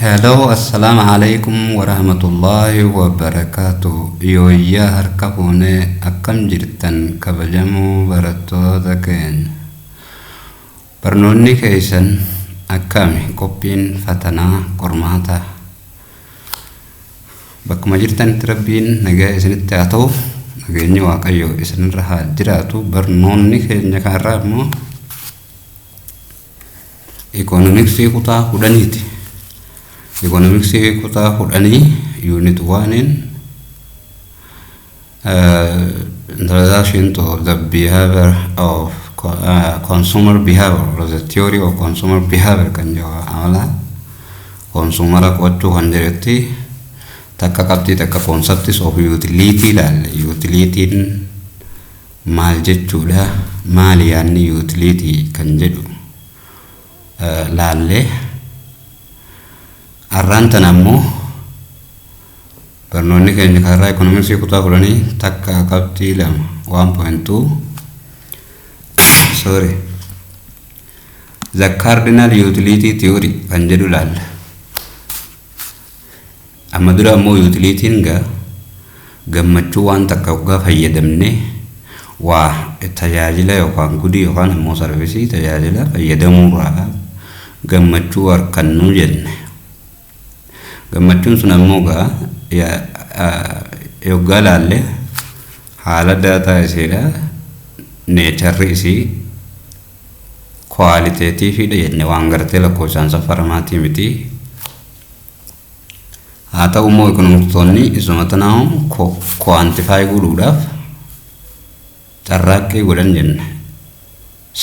Hello, assalamualaikum warahmatullahi wabarakatuh. Yoyya harka fuune akkam jirtan kabajamoo barattoota keenya. Barnoonni keessan akkami qophiin fatanaa qormaata. Bakkuma jirtanitti rabbiin nagaa isinitti haa ta'u, nageenyi Waaqayyoo isinirra haa jiraatu. Barnoonni keenya kanarraa immoo Economicsii kutaa 10ti. Economics kutaa 10 unit 1 introduction to the behavior of consumer behavior, or the theory of consumer behavior kan jawa amala consumer kochu kan jirti takka qabdi takka concepts of utility lalle utility maal jechuudha maal yaanni utility kan jedhu lalle arranta nammo barnoonni keenya karraa economics kutaa 10 takka qabdi lama 1.2 sorry the Cardinal Utility Theory kan jedhu laalla amma dura ammoo utility nga gammachuu waan takka ugaa fayyadamne waa tajaajila yookaan gudii yookaan ammoo sarvisii tajaajila fayyadamuurraa gammachuu harkannu jenne gammachuun sun ammoo yoggaa laalle haala daataa isiidha neecharri isii kwaaliteetiifidha jenne waan gartee lakkoofsaan safaramaatii miti haa ta'u immoo ekonomistoonni isuma tanaa kwantifaayi godhuudhaaf carraaqqii godhan jenne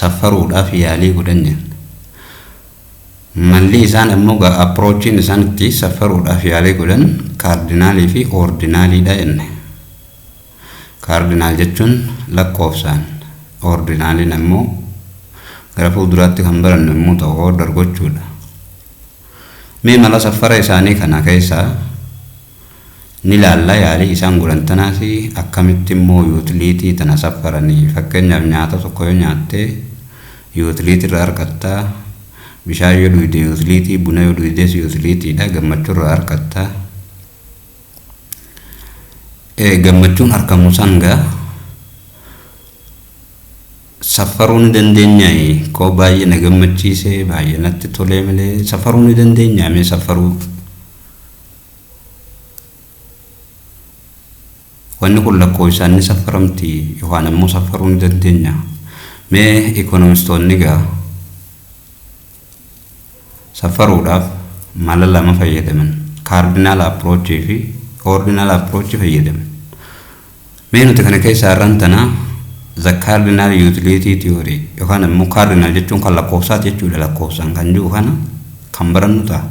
safaruudhaaf yaalii godhan jenne malli isaan ammoo approachin isaan itti safaruudhaaf yaalii godhan kaardinaalii fi ordinaaliidha jenne kaardinaal jechuun lakkoofsaan ordinaaliin ammoo gara fuulduraatti kan barannu immoo ta'u order gochuudha mee mala safara isaanii kana keessaa ni laalla yaalii isaan godhan tanaas akkamitti immoo utility tana safaranii fakkeenyaaf nyaata tokko yoo nyaatte utility irraa argattaa bishaan yoo dhugde utility buna yoo dhugdes utility dha gammachuu irraa argatta gammachuun harkamu sanga safaruu ni dandeenya koo baay'ee na gammachiise baay'ee natti tolee malee safaruu ni dandeenya mee safaruu wanni kun lakkoofsaan ni safaramti yookaan ammoo safaruu ni dandeenya mee ekonomistoonni gaa safaruudhaaf mala lama fayyadaman cardinal approach fi ordinal approach fayyadaman mee nuti kana keessa arrantana the Cardinal Utility Theory yookaan ammoo cardinal jechuun kan lakkoofsaati jechuudha lakkoofsaan kan jiru kana kan barannu ta'a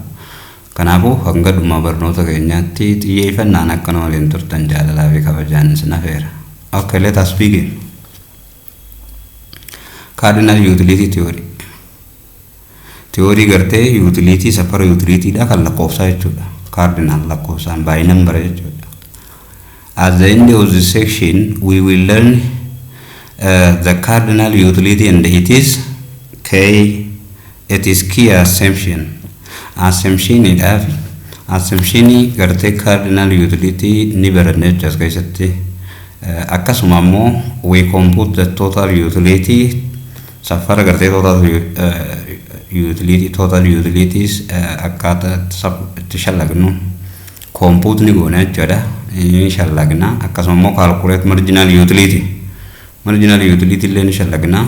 kanaafuu hanga dhuma barnoota keenyaatti xiyyeeffannaan akka nama waliin turtan jaalalaa fi kabajaan isin affeera. Okay, let us begin. Cardinal Utility Theory Theory gartee utility safara utility da kan lakkoofsaa jechuudha cardinal lakkoofsaan by number jechuudha. At the end of this section we will learn the cardinal utility and it is key assumption gartee cardinal utility ni baranne jechuudha keessatti akkasuma ammoo we compute the total utility safara gartee total utilities akkata shallagnu compute ni goona jechuudha shallagna akkasuma immoo calculate marginal utility illee ni shallagna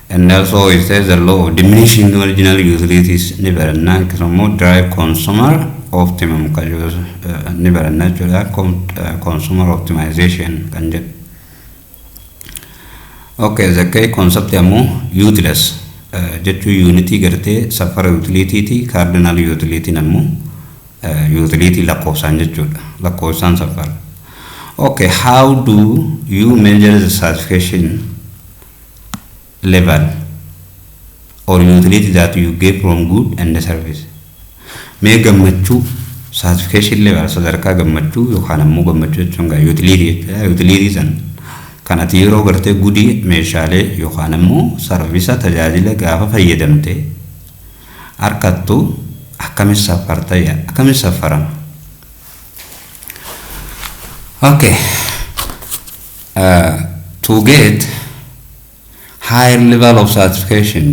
and also it says the law of diminishing marginal utilities ni baranna akkasuma immoo derive consumer optimum kan ni baranna jechuudha consumer optimization kan jedhu. Okay, the key concept ammoo utils jechu unity gartee safara utility ti cardinal utility nammo utility lakkoofsaan jechuudha lakkoofsaan safara. Okay, how do you measure the satisfaction level or utility that you get from good and the service? Mee gammachuu satisfaction level sadarkaa gammachuu yookaan ammoo gammachuu jechuun utility san kan ati yeroo gartee gudii meeshaalee yookaan ammoo sarvisa tajaajila gaafa fayyadamte harkattu Akamis safarta ya, akamis safaram. Okay. To get higher level of satisfaction,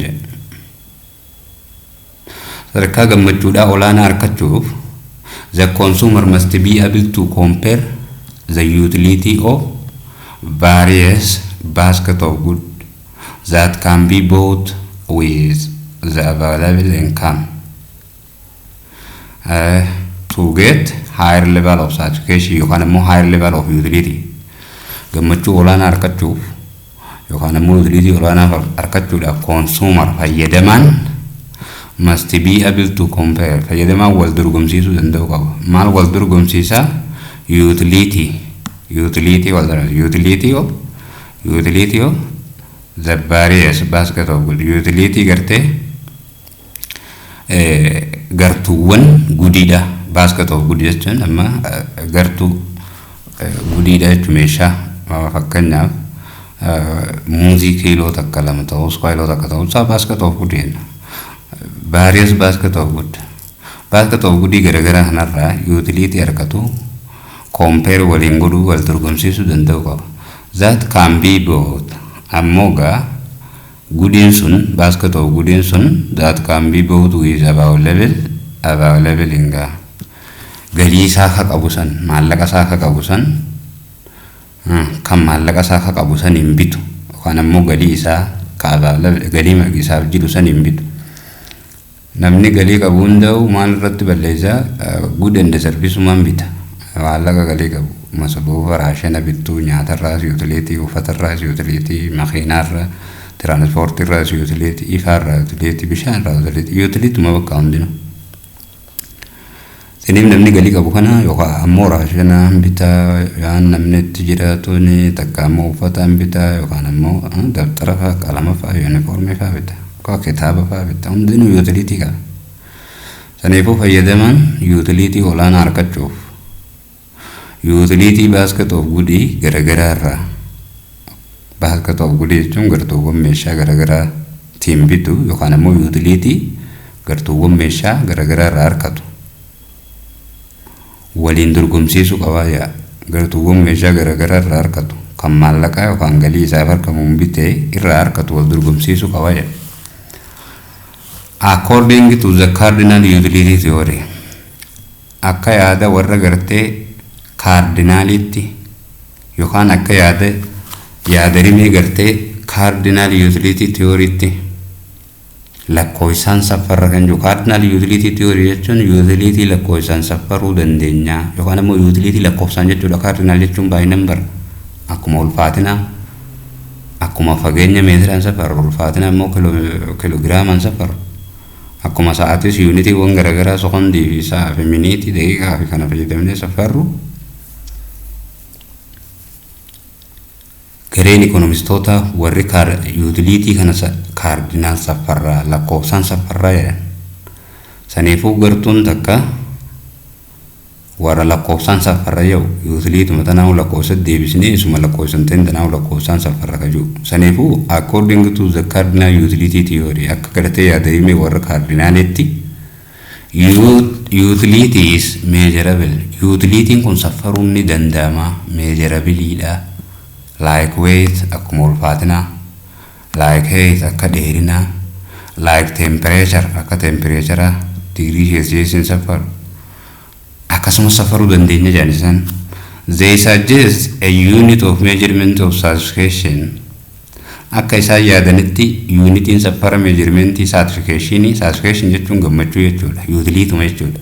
sadarkaa gammachuudha olaanaa argachuuf, the consumer must be able to compare the utility of various basket of goods that can be bought with the available income. To get higher level of satisfaction, you can more higher level of utility. Gammachuu olaanaa argachuuf yookaan ammoo utility olaanaa argachuudha consumer fayyadamaan must be able to compare. Fayyadamaan wal dorgomsiisuu danda'u qaba. Maal wal dorgomsiisaa? Utility of the various basket of goods. Utility gartee gartuuwwan gudiidha. Basket of goods jechuun amma gartuu gudiidha jechuun meeshaa fakkeenyaaf muuzii kiiloo takka lama ta'us kiiloo takka ta'us basket of goods jenna. Various basket of goods. Basket of goods garagaraa kanarraa utility argatu compare waliin godhuu wal dorgomsiisuu danda'u qaba. That can be bought. Ammoga goodiin sun basket of goodiin sun that can be bought with available inga. Galii isaa akka qabu san maallaqa isaa akka qabu san kan maallaqa isaa akka qabu san hin bitu yookaan ammoo galii isaa galii isaaf jiru san hin bitu. Namni galii qabu hunda'u maal irratti balleessaa good and service man bita. Maallaqa galii qabu masruufa raashina bittuu nyaatarraas utility uffatarraas utility makiinaarra transportirraas utility ifaarraa utility bishaanirraa utility ma bakka hundinuu. Siniif namni galii qabu kana yookaan ammoo raashina bitaa yookaan namni itti jiraatuun takka ammoo uffata bitaa yookaan ammoo dabtara fa'aa qalama fa'aa yuunifoormii fa'aa bitaa yookaan kitaaba fa'aa bitaa hundinuu utility qaba. Saniifuu fayyadamaan utility olaanaa argachuuf utility basket of goods garagaraarraa basket of goods jechuun gartuuwwan meeshaa garagaraa ittiin bitu yookaan ammoo utility gartuuwwan meeshaa garagaraarraa argatu. Waliin dorgomsiisuu qabaa yaa gartuuwwan meeshaa garagaraarraa argatu kan maallaqaa yookaan galii isaaf argamuun bitee irraa argatu wal dorgomsiisuu qabaa yaa. According to the Cardinal Utility Theory, akka yaada warra gartee cardinality yookaan akka yaadarimee gartee Cardinal Utility Theory lakkoofsaan safarra kan jiru. Cardinal Utility Theory jechuun utility lakkoofsaan safaruu dandeenya yookaan ammoo utility lakkoofsaan jechuudha. Cardinal jechuun by number akkuma ulfaatina akkuma fageenya meetiraan safarru ulfaatina ammoo kilogiraamaan safarru akkuma sa'aatis unity wan garagaraa sekondii fi sa'a fi miniitii daqiiqaa fi kana fayyadamnee safarru. Gareen ekonomistoota warri utility kana cardinal safarraa lakkoofsaan safarraa jedhan. Saniifuu gartuun takka warra lakkoofsaan safarra yoo utility matanaa lakkoofsa deebisnee isuma lakkoofsan tanaa lakkoofsaan safarra kaju. Saniifuu according to the Cardinal Utility Theory akka gartee yaadarimee warra cardinaletti utility is measurable. Utilityin kun safaruun ni danda'ama measurabilidha. Like weight akkuma ulfaatina, like height akka dheerina, like temperature akka temperature degree Celsius safaru akkasumas safaruu dandeenya jedhanisan. They suggest a unit of measurement of satisfaction. Akka isaan yaadanitti unitiin safara measurement satisfaction jechuun gammachuu jechuudha. Utility jechuudha.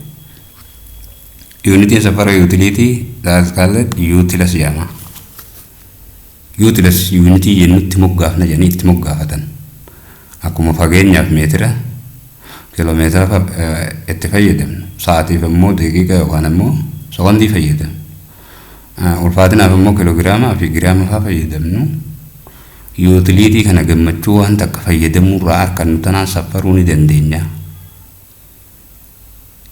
Unitiin safara utility that's called utils jedhama. Utils unity jennutti moggaafna jedhanii itti moggaafatan. Akkuma fageenyaaf meetira kiiloomeetira itti fayyadamnu. Sa'aatiif ammoo daqiiqa yookaan ammoo sekondii fayyadamnu. Ulfaatinaaf ammoo kiloogiraamaa fi giraama fa'aa fayyadamnu. Utility kana gammachuu waan takka fayyadamurraa harkannu tanaan safaruu ni dandeenya.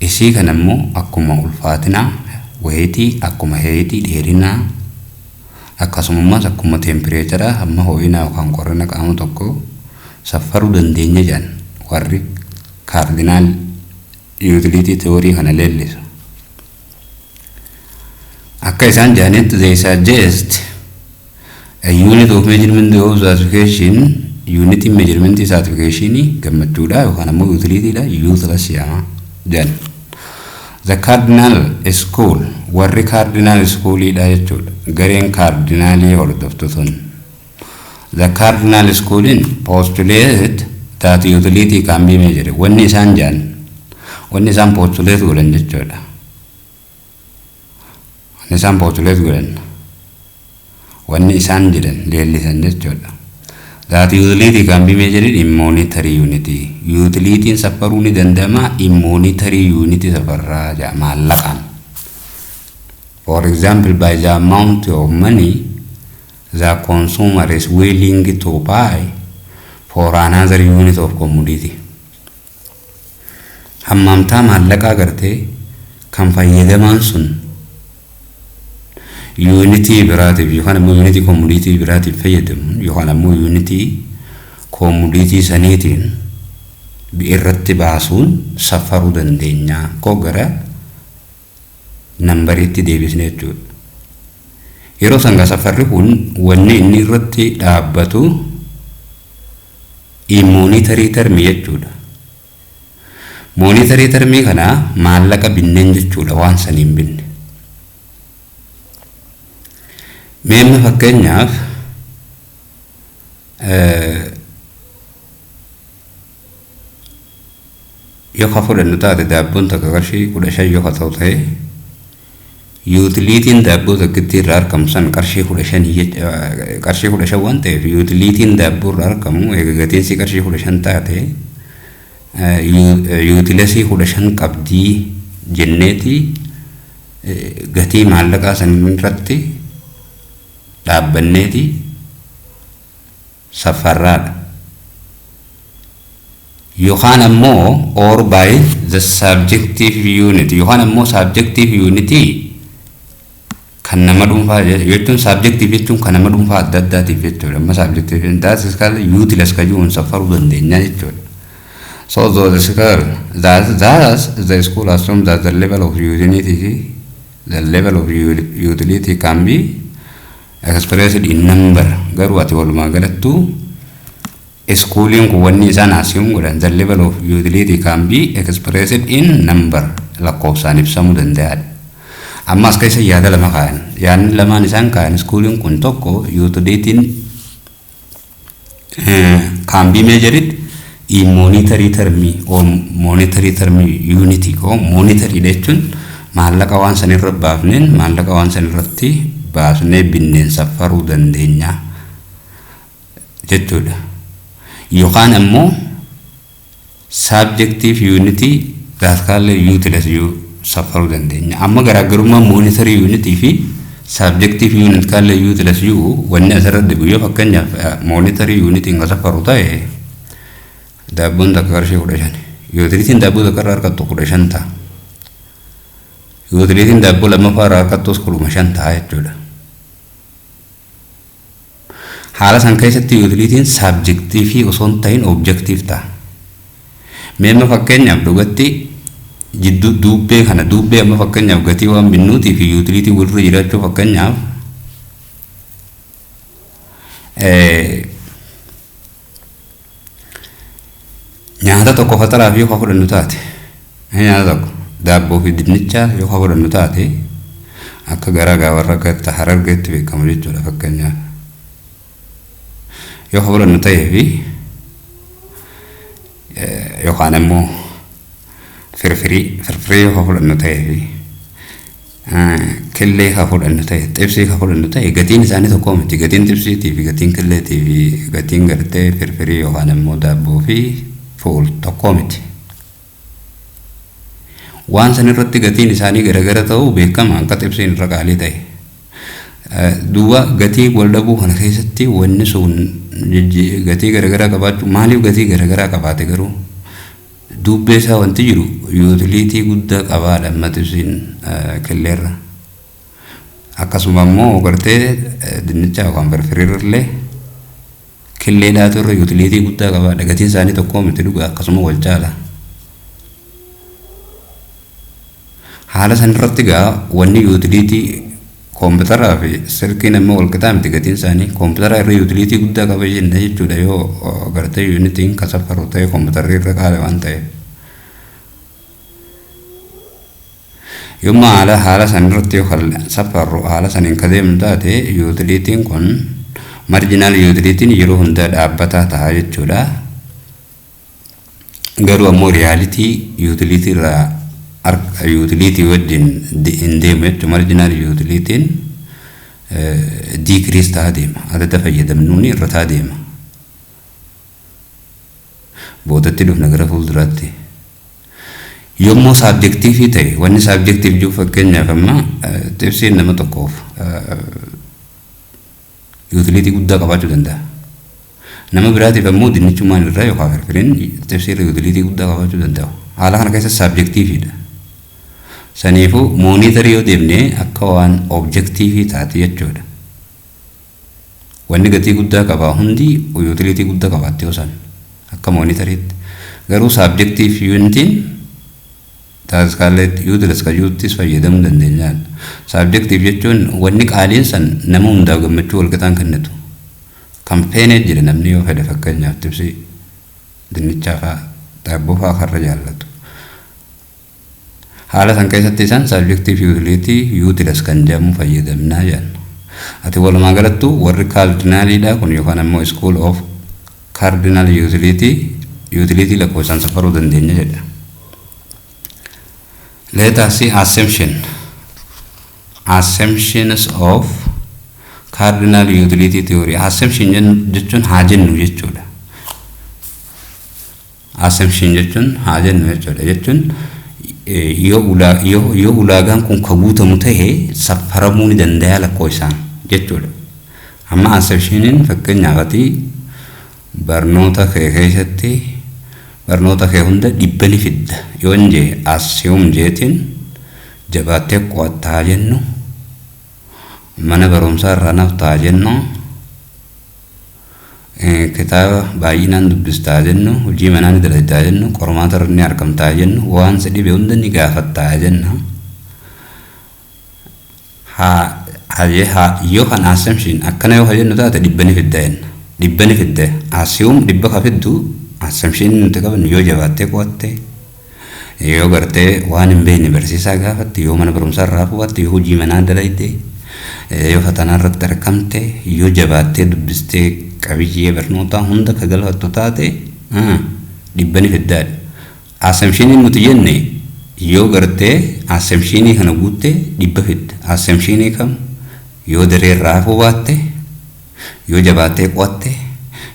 Isii kana ammoo akkuma ulfaatinaa, weightii, akkuma heightii, dheerinaa akkasumas akkuma temperature amma ho'inaa yookaan qorrina qaama tokko safaruu dandeenya jedhan warri Cardinal utility theory kana leellisu. Akka isaan jedhanitti they suggest a unit of measurement of certification, unit in measurement certification gammachuudha yookaan ammoo utility dha utils jedhama jedhan. The Cardinal School warri Cardinal School dha jechuudha gareen cardinalii hordoftu sun. The Cardinal School postulate that utility can be measured. Wanni isaan jedhan wanni isaan postulate godhan jechuudha. Wanni isaan postulate godhan wanni isaan jedhan leellisan jechuudha. That utility can be measured in monetary unity. Utility safaruu ni danda'ama in monetary unity safarraa maallaqaan. For example, by the amount of money the consumer is willing to buy for another unit of commodity. Hammamtaa maallaqaa gartee kan fayyadamaan sun unity biraatiif yookaan ammoo unity commodity biraatiif fayyadamu yookaan ammoo unity commodity saniitiin irratti baasuun safaruu dandeenya koo gara nambariitti deebisnee jechuudha. Yeroo sanga safarri kun wanni inni irratti dhaabbatu monetary term jechuudha. Monetary term kana maallaqa binneen jechuudha waan saniin binne. Meemma fakkeenyaaf yoo ka fudhannu taate daabboon takka qarshii 15 yoo ka ta'u ta'e utilitiin daabboo takkitti irraa argamu san qarshii 15 waan ta'eef utilitiin daabboo irraa argamu eega gatiinsi qarshii 15 taate utilesii 15 qabdii jenneeti gatii maallaqaa san irratti dhaabbanneeti safarraadha. Yookaan ammoo or by the subjective unit yookaan ammoo subjective unity kan nama dhuunfaa jechuun subjective jechuun kan nama dhuunfaa adda addaatiif jechuudha. Amma subjective that is called utils kajuun safaruu dandeenya jechuudha. So the school assumes that the level of utility can be expressed in number. Garuu ati walumaa galattu schooling wanni isaan assume godhan the level of utility can be expressed in number lakkoofsaan ibsamuu danda'a. Amma as keessa yaada lama kaayan. Yaadni lamaan isaan kaayan schooling kun tokko utility can be measured in monetary term or monetary term unity or monetary jechuun maallaqa waan san irra baafneen maallaqa waan san irratti baasnee binneen safaruu dandeenya jechuudha. Yookaan ammoo subjective unity that called utils safaruu dandeenya. Amma garaagarummaa monetary unity fi subjective unit called utils wanni asirratti guyyoo fakkeenyaaf monetary unity nga safaruu ta'e daabboon takka qarshii 15 utilitiin daabboo takka irraa argattu 15 ta'a. Utilitiin daabboo lammaffaa irraa argattus 15 ta'a jechuudha. Haala san keessatti utilitiin subjective osoo hin ta'in objective ta'a. Meemma fakkeenyaaf dhugatti jidduu duubbee kana duubbee amma fakkeenyaaf gatii waan binnuutii fi utilitii walirra jiraachuu fakkeenyaaf nyaata tokko fataraaf yoo ka fudhannu taate nyaata tokko daabboo fi dinnichaa yoo ka fudhannu taate akka garaa gaawarra gata Harargeetti beekamu jechuudha fakkeenyaaf yoo ka fudhannu ta'ee fi yookaan ammoo firfirii yoo ka fudhannu ta'ee fi killee ka fudhannu ta'e xibsii ka fudhannu ta'e gatiin isaanii tokko miti. Gatiin xibsiitii fi gatiin killeetii fi gatiin gartee firfirii yookaan ammoo daabboo fi fuul tokko miti. Waan san irratti gatiin isaanii garagara ta'uu beekama akka xibsiin irra qaalii ta'e. Duuba gatii wal dhabuu kana keessatti wanni sun gatii garagaraa qabaachuu maaliif gatii garagaraa qabaate garuu duubbee isaa wanti jiru utilitii guddaa qabaadha amma xibsiin killeerra. Akkasuma immoo gartee dinnicha yookaan firfiriirrillee killee dhaatu irra utilitii guddaa qabaadha. Gatiin isaanii tokko miti dhugaa akkasuma wal caala. haala san irratti gaa wanni utility computeraa fi silkiin immoo wal qixaa miti gatiin isaanii. Computeraa irra utility guddaa qaba jenna jechuudha yoo gartee unitiin ka saffaru ta'e computerri irra qaale waan ta'eef. Yommuu haala san irratti yoo saffaru haala saniin ka deemu taate utilitiin kun marginal utilitiin yeroo hundaa dhaabbataa ta'a jechuudha. Garuu ammoo reality utility irraa utility wajjin hin deemu jechuudha. Marginal utilitiin decrease ta'a deema. Adda fayyadamnuun irra ta'a deema. Boodatti dhufna gara fuulduraatti. Yommuu subjective ta'e wanni subjective jiru fakkeenyaaf amma tibsiin nama tokkoof utility guddaa qabaachuu danda'a. Nama biraatiif ammoo dinnichummaan irraa yookaan firfiriin tibsiirra utility guddaa qabaachuu danda'u. Haala kana keessa subjectiveidha. Saniifuu monitorii yoo deemnee akka waan objective taate jechuudha. Wanni gatii guddaa qaba hundi utility guddaa qabaatti yoo san akka monitoriitti. Garuu subjective unitiin taasifamee utils ka utils fayyadamuu dandeenya. Subjective jechuun wanni qaaliin san nama hundaaf gammachuu wal qixaan kennitu. Campaign jedhe namni yoo fedhe fakkeenyaaf tibsii dinnichaa fa'aa daabboo fa'aa karra jaallatu. Haala san keessatti isaan subjective utility utils kan jedhamu fayyadamnaa jedhan. Ati walumaa galattu warri cardinalidha kun yookaan ammoo school of cardinal utility lakkoofsaan safaruu dandeenya jedha. Let us see assumptions of Cardinal Utility Theory. Assumption jechuun haa jennu jechuudha. Assumption jechuun haa jennu jechuudha. Jechuun yoo ulaagaan kun ka guutamu ta'e safaramuu ni danda'a lakkoofsaan jechuudha. Amma assumptioniin fakkeenyaaf barnoota kee keessatti barnoota kee hunda dhibba ni fidda yoo njee assume jeetiin jabaattee qo'attaa jennu mana barumsaa irraa naftaa jennu kitaaba baay'inaan dubbistaa jennu hojii manaa ni dalagdaa jennu qormaata irra ni argamtaa jennu waan si dhibe hunda ni gaafattaa jenna. Yoo kan assumption akkana yoo jennu taate dhibba ni fidda jenna. Dhibba ni fidda assume dhibba ka fiddu assumption nuti qaban yoo jabaattee qo'atte yoo gartee waan hin beekne barsiisaa gaafatte yoo mana barumsaa irraa fuudhatte yoo hojii manaa dalagde yoo fatanaa irratti argamte yoo jabaattee dubbistee qabiyyee barnootaa hunda ka galfattu taate dhibba ni fiddaadha. Assumption nuti jenne yoo gartee assumption kana guutte dhibba fidda. Assumption kam yoo daree irraa fuudhatte yoo jabaattee qo'atte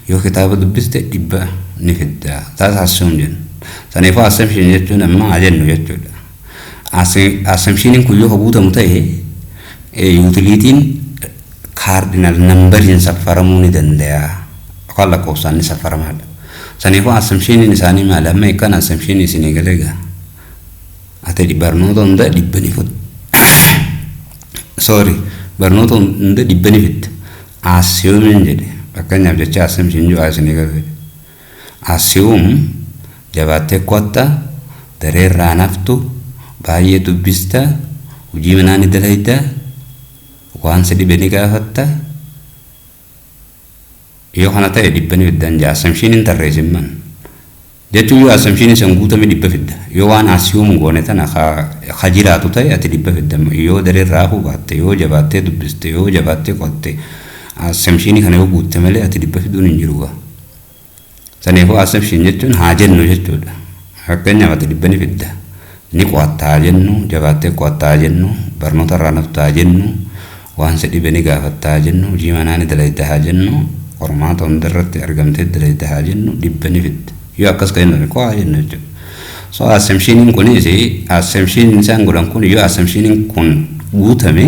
yoo kitaaba dubbiste dhibba ni fidda. Taas assume jenna. Saniifuu assumption jechuun amma jennu jechuudha. Assumption kun yoo guutamu ta'e utilitiin cardinal numberiin safaramuu ni danda'a. Yookaan lakkoofsaan ni safaramaadha. Saniifuu assumption isaanii maal amma eekan assumption isinii galeega. Ati barnoota hunda dhibba ni fidda. Barnoota hunda dhibba ni fidda. Assume jedhe. Fakkeenyaaf jecha assumption jiru isinii galeega. Assume jabaattee qo'atta daree irraa naftu baay'ee dubbista hojii manaa ni dalagda waan si dhibe ni gaafatta yoo kana ta'e dhibba ni fiddan jaa assumption hin tarreessimman jechuun yoo assumption san guutame dhibba fidda yoo waan assume goone tana ka jiraatu ta'e ati dhibba fidda yoo daree irraa fuudhatte yoo jabaattee dubbiste yoo jabaattee qo'atte assumption kana yoo guutte malee ati dhibba fiduun hin jiru. Saniifuu assumption jechuun haa jennu jechuudha. Fakkeenyaaf ati dhibba ni fidda ni qo'attaa jennu jabaattee qo'attaa jennu barnoota irraa naftaa jennu waan si dhibe ni gaafattaa jennu hojii manaa ni dalagdaa jennu qormaata hunda irratti argamtee dalagdaa jennu dhibba ni fidda. Yoo akkas kennu qo'aa jennu jechuudha. So assumption kunis assumption isaan godhan kun yoo assumption kun guutame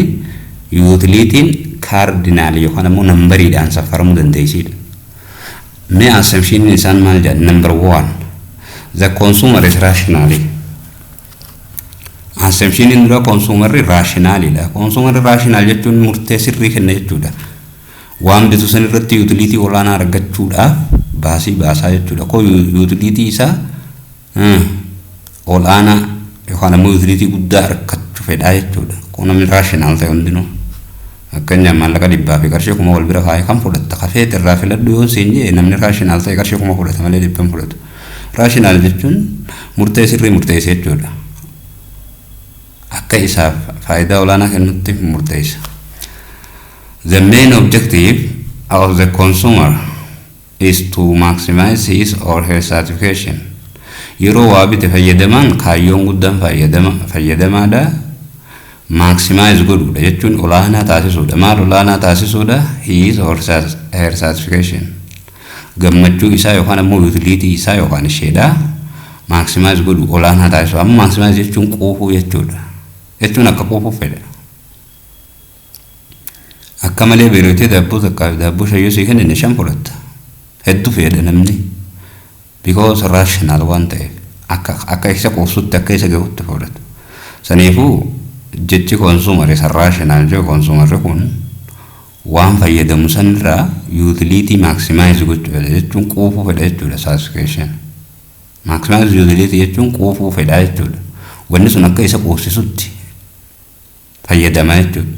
utilitiin cardinal yookaan ammoo nambariidhaan safaramuu dandeessiidha. May assumption isaan maal jedhan number 1 the consumer is rationally. Assumption in dura consumer rationally la. Consumer rational jechuun murtee sirrii kenna jechuudha. Waan bitu san irratti utility olaanaa argachuudhaaf baasii baasaa jechuudha. Ko utility isaa olaanaa yookaan ammoo utility guddaa fedhaa jechuudha. Kun namni raashinaal ta'e hundinuu. Fakkeenyaaf maallaqa dhibbaa fi qarshii kuma wal bira kaa'ee kan fudhatta kafee irraa filadhu yoo siin jee namni raashinaal ta'e qarshii kuma fudhata malee dhibban fudhatu. Raashinaal jechuun murtee sirrii murteessa jechuudha. Akka isaaf faayidaa olaanaa kennutti murteessa. The main objective of the consumer is to maximize his or her satisfaction. Yeroo waa bite fayyadamaan kaayyoon guddaan fayyadamaadha. Maximize godhuudha jechuun olaanaa taasisuudha. Maal olaanaa taasisuudha? His or her satisfaction. Gammachuu isaa yookaan ammoo utility isaa yookaan isheedha. Maximize godhu olaanaa taasisu. Amma maximize jechuun quufuu jechuudha. Jechuun akka quufuu fedha. Akka malee beerootee daabboo shayyoo sii kennine shan fudhatta. Hedduu fedha namni. Because rational waan ta'eef akka isa quufsutti akka isa gahutti fudhata. Saniifuu jechi consumer isa rational jee consumer kun waan fayyadamu sanirraa utility maximize gochuudha jechuun quufuu fedha jechuudha satisfaction. Maximize utility jechuun quufuu fedha jechuudha. Wanni sun akka isa quufsisutti fayyadama jechuudha.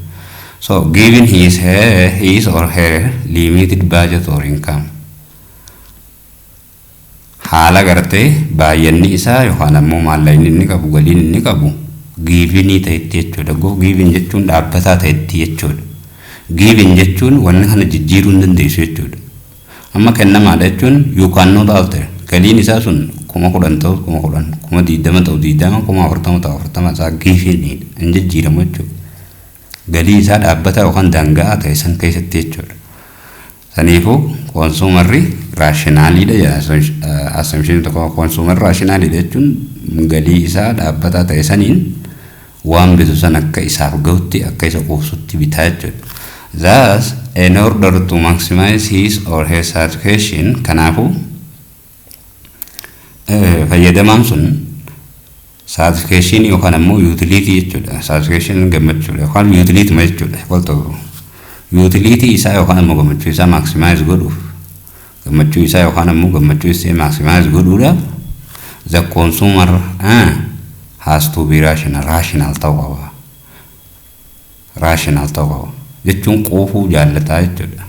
So giving his or her limited budget or income. Haala gartee baay'inni isaa yookaan ammoo maallaqni inni qabu galiin inni qabu giving ta'etti jechuudha. Giving jechuun dhaabbataa ta'etti jechuudha. Giving jechuun wanni kana jijjiiruu hin dandeessu jechuudha. Amma kennamaadha jechuun you cannot alter. Galiin isaa sun 10,000 ta'u 10,000, 20,000 ta'u 20,000, 40,000 ta'u 40,000 isaa giving hin jijjiiramu jechuudha. Galii isaa dhaabbataa yookaan daangaa ta'e san keessatti jechuudha. Saniifuu consumerri rationalidha jedha. Assumption tokko consumer rationalidha jechuun galii isaa dhaabbataa ta'e saniin waan bitu san akka isaaf gahutti akka isa quufsutti bitaa jechuudha. Thus, in order to maximize his or her satisfaction, kanaafuu fayyadamaan sun satisfaction yookaan ammoo utility jechuudha. Satisfaction gammachuudha yookaan utility ma jechuudha. Walta'u utility isaa yookaan ammoo gammachuu isaa maximize godhuuf gammachuu isaa yookaan ammoo gammachuu isaa maximize godhuudhaaf the consumer has to be rational ta'uu qaba. Rational ta'uu qaba jechuun quufuu jaallataa jechuudha.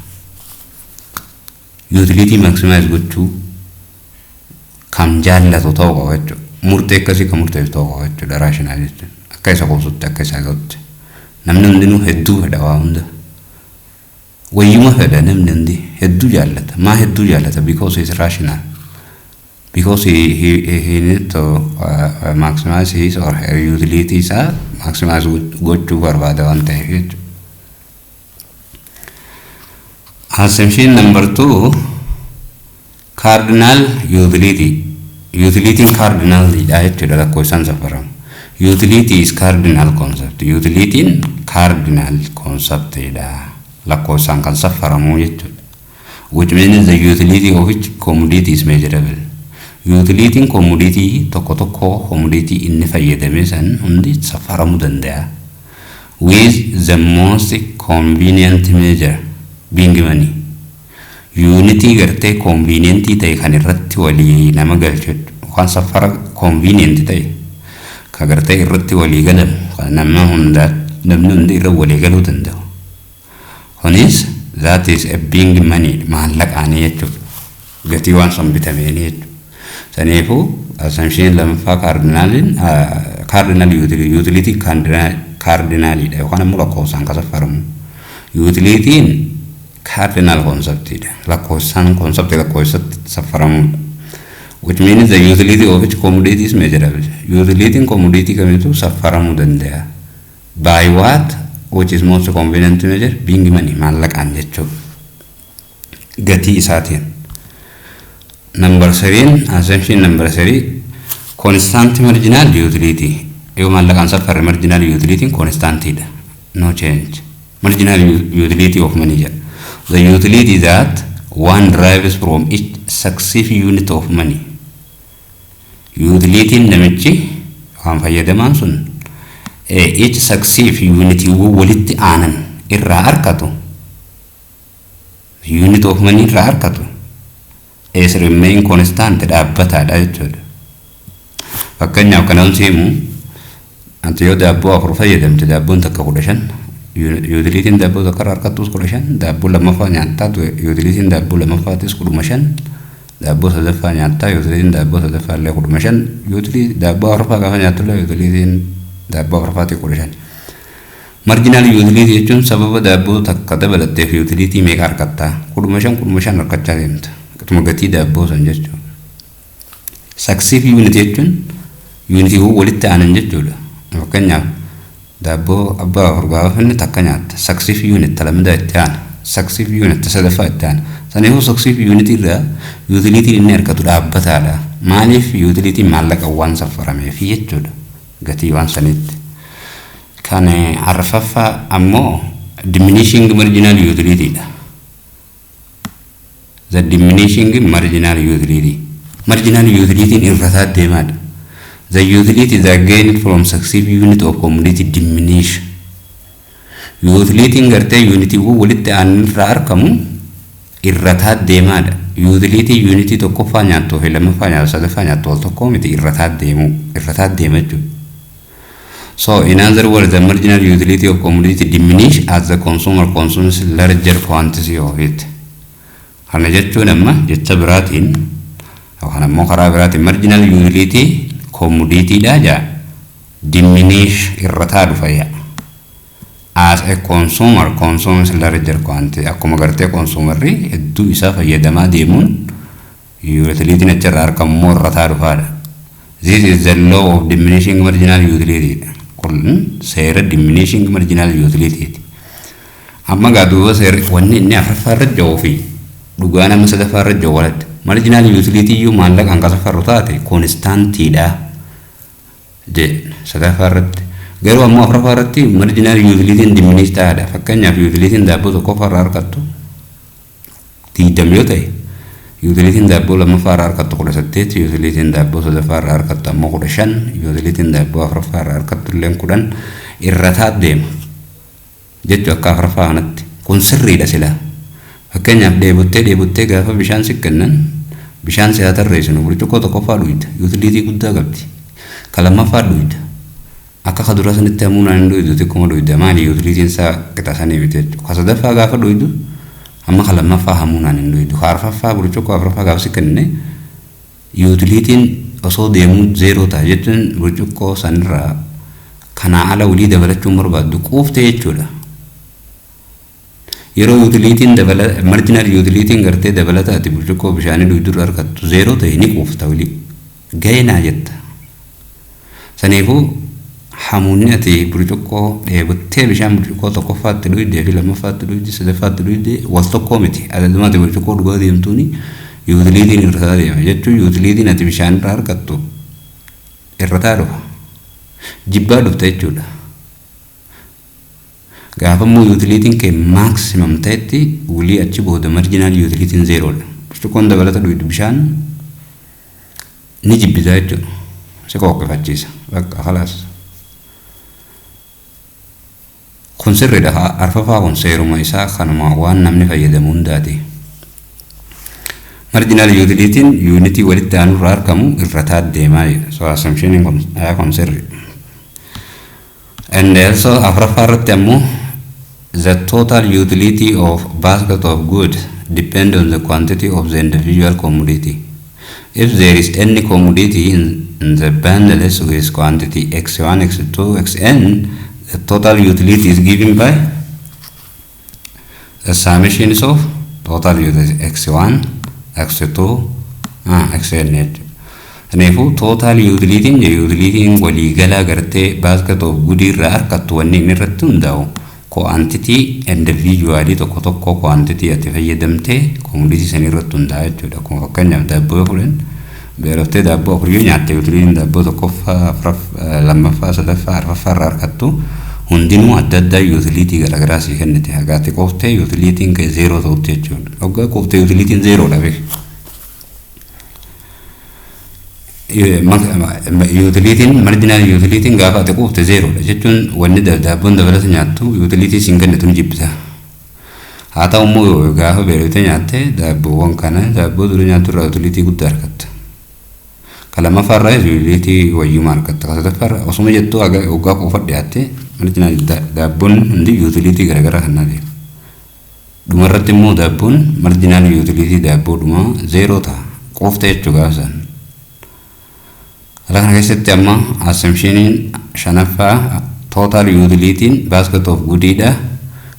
Utility maximize gochuu kan jaallatu ta'uu qaba jechuudha. Murtee akkasii kan murteessu ta'uu qaba jechuudha. Rational jechuun akka isa quufsutti akka isa gahutti. Namni hundinuu hedduu fedha waa hunda. Wayyuma fedha namni hundi hedduu jaallata. Maa hedduu jaallata? Because he is rational. Because he need to maximize his or her utility isaa maximize gochuu barbaada waan ta'eef jechuudha. Assumption number 2, cardinal utility. Utility cardinal jechuudha lakkoofsaan safaramu. Utility is cardinal concept. Utility cardinal concept lakkoofsaan kan safaramu jechuudha. Which means the utility of each commodity is measurable. Utility commodity tokko commodity inni fayyadame san hundi safaramuu danda'a. With the most convenient measure being money. Unity gartee convenient ta'e kan irratti walii nama galchu waan safara convenient ta'e ka gartee irratti walii galan namni hundi irra walii galuu danda'u. Kunis that is a being money maallaqaanii jechuudha. Gatii waan san bitameeni jechuudha. Saniifuu assumption lammaffaa cardinal utility cardinalidha yookaan ammoo lakkoofsaan kan safaramu. Utilityin cardinal concept lakkoofsaan concept lakkoofsatti safaramuudha. Which means the utility of each commodity is measurable. Utility commodity kamitu safaramuu danda'a. By what? Which is most convenient to measure? Being money maallaqaan jechuudha. Gatii isaatiin. Number 3, assumption number 3, constant marginal utility. Yoo maallaqaan safarre marginal utility constantidha. No change. Marginal utility of money. The utility that one derives from each successive unit of money. Utility namichi waan fayyadamaan sun each successive unit walitti aanan irraa argatu. Unit of money irraa argatu. Is remain constant dhaabbataadha jechuudha. Fakkeenyaaf kanan seemu Anti yoo daabboo afur fayyadamte daabboon takka 15 utilitiin daabboo takka harkattus 15 daabboo lammaffaa nyaattaa utilitiin daabboo lammaffaattis 15 daabboo sadaffaa nyaattaa utilitiin daabboo sadaffaa illee 15 utilii daabboo afuraffaa gaafa nyaattu illee utilitiin daabboo afuraffaatti 15 marginal utility jechuun sababa daabboo takka dabalatteef utility meeqa harkattaa 15 harkachaa deemta akkuma gatii daabboo san jechuudha. Successive unit jechuun unity walitti aanan jechuudha. Fakkeenyaaf daabboo abbaa afur gaafa inni takka nyaatta successive unit lamada itti aana successive unit sadaffaa itti aana saniifuu successive unit irraa utility inni argatu dhaabbataadha. Maaliif utility maallaqa waan saffarameef jechuudha gatii waan sanitti. Kan arfaffaa ammoo diminishing marginal utility dha. The diminishing marginal utility. Marginal utility irrataa deemaadha. The utility that gained from successive unit of commodity diminish. Utility gartee unity walitti aanirraa argamu irrataa deemaadha. Utility unity tokkoffaa nyaattuu fi lammaffaa nyaattu sadaffaa nyaattu wal tokkoo miti irrataa deema jechuudha. So in other words, the marginal utility of commodity diminish as the consumer consumes larger quantity of it. Kana jechuun amma jecha biraatiin yookaan ammoo karaa biraatiin marginal utility commodity dha diminish irrataa dhufaya. As a consumer consumes larger quantity akkuma gartee consumerri hedduu isaa fayyadamaa deemuun utility achirraa argamu irrataa dhufaadha. This is the law of diminishing marginal utility. Kun seera diminishing marginal utility. Amma gaduuba seera wanni inni afuraffaarra jiru fi dhugaa nama sadaffaarra jiru walatti marginal utility iyyuu maallaqa hanga safarru taate constantiidha je sadaffaarratti garuu ammoo afuraffaarratti marginal utility diminish taadha. Fakkeenyaaf utility daabboo tokkoffaarraa argattu 20 yoo ta'e utility daabboo lammaffaarraa argattu 18 utility daabboo sadaffaarraa argattu ammoo 15 utility daabboo afuraffaarraa argattu illee 10 irrataa deema jechuu akka afuraffaa kanatti kun sirriidha silaa. Fakkeenyaaf dheebottee gaafa bishaan si kennan bishaan si haa tarreessinu burcuqqoo tokkoffaa dhuyda utility guddaa qabdi ka lammaffaa dhuyda akka ka dura sanitti hamuunaan hin dhuydu xiqquma dhuyda maali utilitiin isaa qixasanii miti jechuudha. Ka sadaffaa gaafa dhuydu amma ka lammaffaa hamuunaan hin dhuydu ka arfaffaa burcuqqoo afuraffaa gaafa si kenne utilitiin osoo deemuu zeeroo ta'a jechuun burcuqqoo sanirraa kanaa ala walii dabalachuun barbaaddu quufte jechuudha. Yeroo utilitiin marginal utilitiin gartee dabalata ati burcuqqoo bishaanii dhuydu argattu zeeroo ta'e ni quufta walii gaynaa jetta. Saniifuu hamuunni ati burcuqqoo dheebottee bishaan burcuqqoo tokkoffaatti dhuyde fi lammaffaatti dhuyde sadaffaatti dhuyde wal tokkoo miti adaduma ati burcuqqoo dhugaa deemtuuni utilitiin irrataa deema jechuun utilitiin ati bishaan irraa argattu irrataa dhufa jibbaa dhufta jechuudha. Gaafa immoo utilitiin kee maximum ta'etti walii achi booda marginal utilitiin zeeroodha. Burcuqqoon dabalata dhuydu bishaan ni jibbisaa jechuudha. Si qoqqofachiisa bakka khalaas. Kun sirriidha arfaffaa kun seeruma isaa kanuma waan namni fayyadamu hundaati. Marginal utilitiin unity walitti aanurraa argamu irrataa deemaa jedha. So assumption kun sirri. And also afuraffaa irratti ammoo the total utility of basket of goods depend on the quantity of the individual commodity. If there is any commodity in the bundles with quantity x1, x2, xn, the total utility is given by the summations of total utility x1, x2, xn. Therefore, total utility waliigala gartee basket of goods irraa argattu wanni inni irratti hundaa'u quantity individually tokko quantity ati fayyadamtee commodity san irratti hundaa'a jechuudha. Kun fakkeenyaaf daabboo fuudhan beeloftee daabboo afurii nyaatte utilitiin daabboo tokkoffaa lammaffaa sadaffaa arfaffaa irraa argattu hundinuu adda addaa utility garaagaraa sii kennite hagaatti qooftee utilitiin kee zeeroo ta'utti jechuudha. Hoggaa qooftee utilitiin zeeroodha beeku. Utilitiin marginal utilitiin gaafa ati quufte zeeroodha jechuun wanni daabboon dabalata nyaattu utilitii siin kennitu ni jibbisa. Haa ta'u immoo gaafa beeloftee nyaatte daabboowwan kana daabboo dura nyaattu irraa utilitii guddaa argatta. kalama farra utility wayyuma argatta kasata farra osuma jettu aga ugaa qofa dhiyaate marginal daabboon hundi utility garagara kannate dhumarratti immoo daabboon marginal utility daabboo dhuma zero ta'a qofta jechuu gaasan ala kana keessatti amma assumptioniin shanaffaa total utility basket of goodidha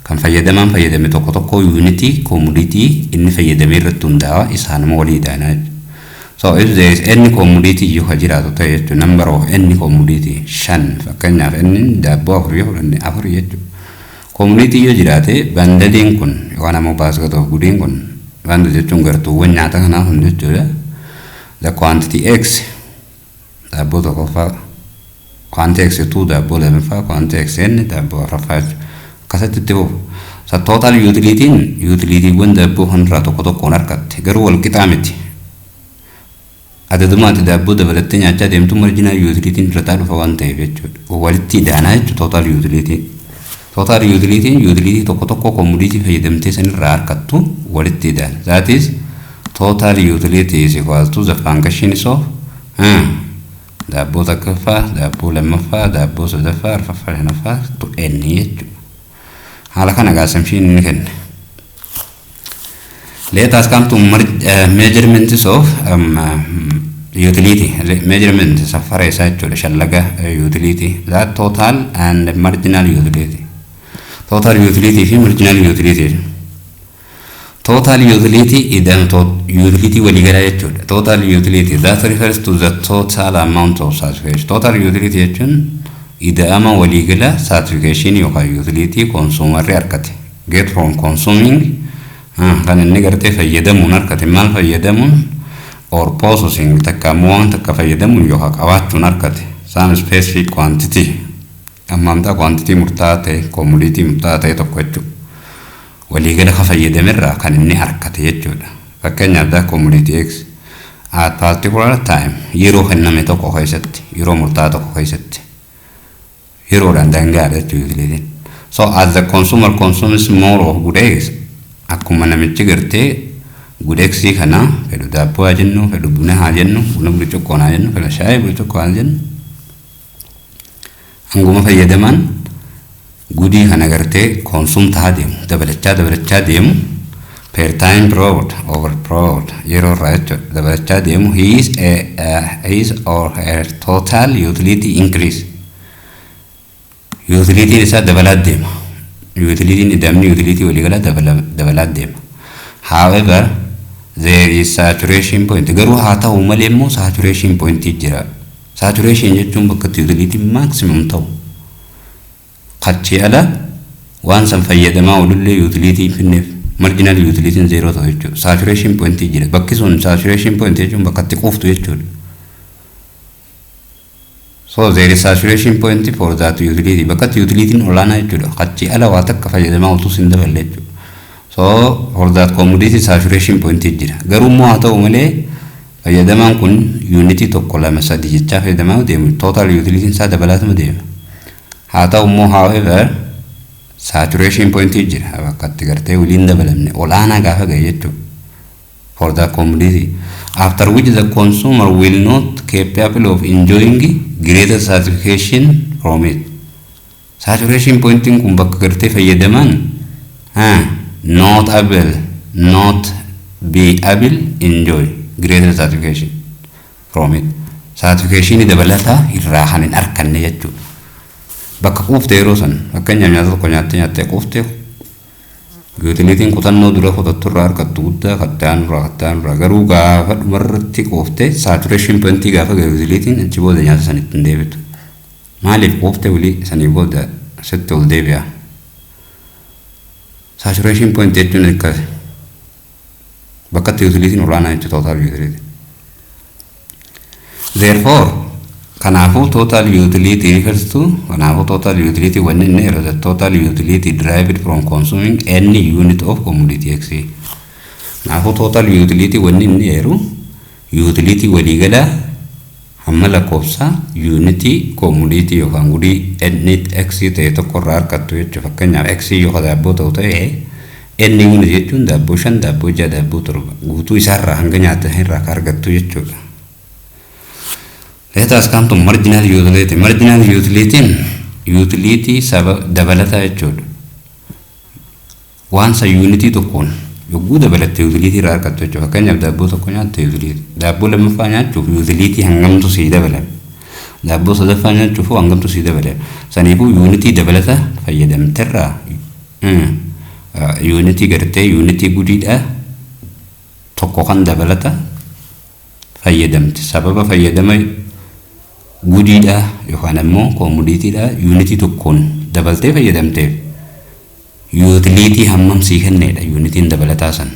kan fayyadamaan fayyadame tokko tokko unity commodity inni fayyadame irratti hundaa'a isaanuma waliidhaana. So if there is any commodity you hajiraatu ta'e jechuudha number of any commodity shan fakkeenyaaf inni daabboo afurii fudhanne afurii jechuudha. Commodity yoo jiraate bandadiin kun yookaan ammoo basket of goodiin kun banda jechuun gartuuwwan nyaata kanaa hundi jechuudha. The quantity x daabboo tokkoffaa quantity x 2 daabboo lamaffaa quantity x n daabboo afuraffaa akkasitti itti fufu. So total utility wan daabboo kanarraa tokko tokkoon argatte garuu wal qixaa miti. Adadumatti daabboo dabalattee nyaachaa deemtu marginal utility irratti dhufa waan ta'eef jechuudha. Walitti daanaa jechuudha total utility. Total utility tokko tokko commodity fayyadamtee sanirraa argattu walitti daana. That is total utility is equal to the functions of daabboo takkaffaa, daabboo lammaffaa, daabboo sadaffaa, arfaffaa, shanaffaa to n jechuudha. Haala kana assumption inni kenne. Let us come to measurements of utility. Measurement safara isa jechuudha shallaga utility. That total and marginal utility. Total utility fi marginal utility. Total utility is utility waligala jechuudha. Total utility that refers to the total amount of satisfaction. Total utility jechuun ida'ama waligala satisfaction yookaan utility consumer argate. Get from consuming kan inni gartee fayyadamuun argate maal fayyadamuun or processing takka waan takka fayyadamuun yookaan qabaachuun argate some specific quantity ammaamtaa quantity murtaa'aa ta'e commodity murtaa'aa ta'e tokko jechuudha waliigala ka fayyadamerraa kan inni argate jechuudha fakkeenyaaf daa commodity x at particular time yeroo kenname tokko keessatti yeroo murtaa'aa tokko keessatti yeroodhaan dangaadha jechuudha. So as the consumer consumes more of good eggs akkuma namichi gartee good eggs kana fedhu daabboo haa jennu fedhu buna haa jennu buna burcuqqoon haa jennu fedhu shaayii burcuqqoo haa jennu hanguma fayyadaman gudii kana gartee konsum tahaa deemu dabalachaa deemu per time proved over proved yeroo irraa jechuudha dabalachaa deemu his or her total utility increase utility isaa dabalaa deema. Utility damni utility waligala dabalaa deema. However, there is saturation point. Garuu haa ta'u malee immoo saturation point jira. Saturation jechuun bakka utility maximum ta'u. Qachi ala waan san fayyadamaa olullee utility finneef marginal utility zero ta'u jechuudha. Saturation point jira. Bakki sun saturation point jechuun bakka itti quftu jechuudha. So there is saturation point for that utility. Bakka utility olaanaa jechuudha. Qachi ala waa takka fayyadamaa utuu sin daballe jechuudha. So for that commodity saturation point jira. Garuu immoo haa ta'u malee fayyadamaan kun unity tokko lama sadii jechaa fayyadamaa deemu. Total utility isaa dabalaatuma deema. Haa ta'u immoo however saturation point jira. Bakka itti gartee waliin dabalamne olaanaa gaafa gahe jechuudha. For that commodity. After which the consumer will not capable of enjoying greater satisfaction from it. Saturation point kun bakka gartee fayyadamaan not be able enjoy greater satisfaction from it. Satisfaction dabalata irraa kan hin arganne jechuudha. Bakka quufte yeroo san fakkeenyaaf nyaata tokko nyaattee quufte utilitiin kutannoo dura fudhattu irraa argattu guddaa kattaan irraa garuu gaafa dhumarratti quufte saturation point gaafa gahe utilitiin achi booda nyaata sanitti hin deebitu. Maaliif quufte walii sanii booda sitti ol deebi'a. Saturation point jechuun akkas bakka itti utilitiin olaanaa jechuudha total utility. Therefore kanaafuu total utility refers to kanaafuu total utility wanni inni yeroo the total utility derived from consuming any unit of commodity x. Kanaafuu total utility wanni inni yeroo utility waliigala hamma lakkoofsa unity commodity yookaan gudii net x ta'e tokko irraa argattu jechuudha. Fakkeenyaaf x yookaan daabboo ta'u ta'e n unit jechuun daabboo 5 daabboo 6 daabboo 7 guutuu isaarraa hanga nyaata irraa argattu jechuudha. Let us come to marginal utility. Marginal utility dabalata jechuudha. Waan unity tokkoon yogguu dabalatte utility irraa argattu jechuudha. Fakkeenyaaf daabboo tokko nyaatte utility. Daabboo lammaffaa nyaachuuf utility hangamtu sii dabalame. Daabboo sadaffaa nyaachuuf hangamtu sii dabalame. Saniifuu unity dabalata fayyadamterraa unity gartee unity gudiidha tokko kan dabalata fayyadamte. Sababa fayyadama gudiidha yookaan immoo commoditiidha unity tokkoon dabaltee fayyadamteef utility hammam sii kenneedha unityin dabalataa san.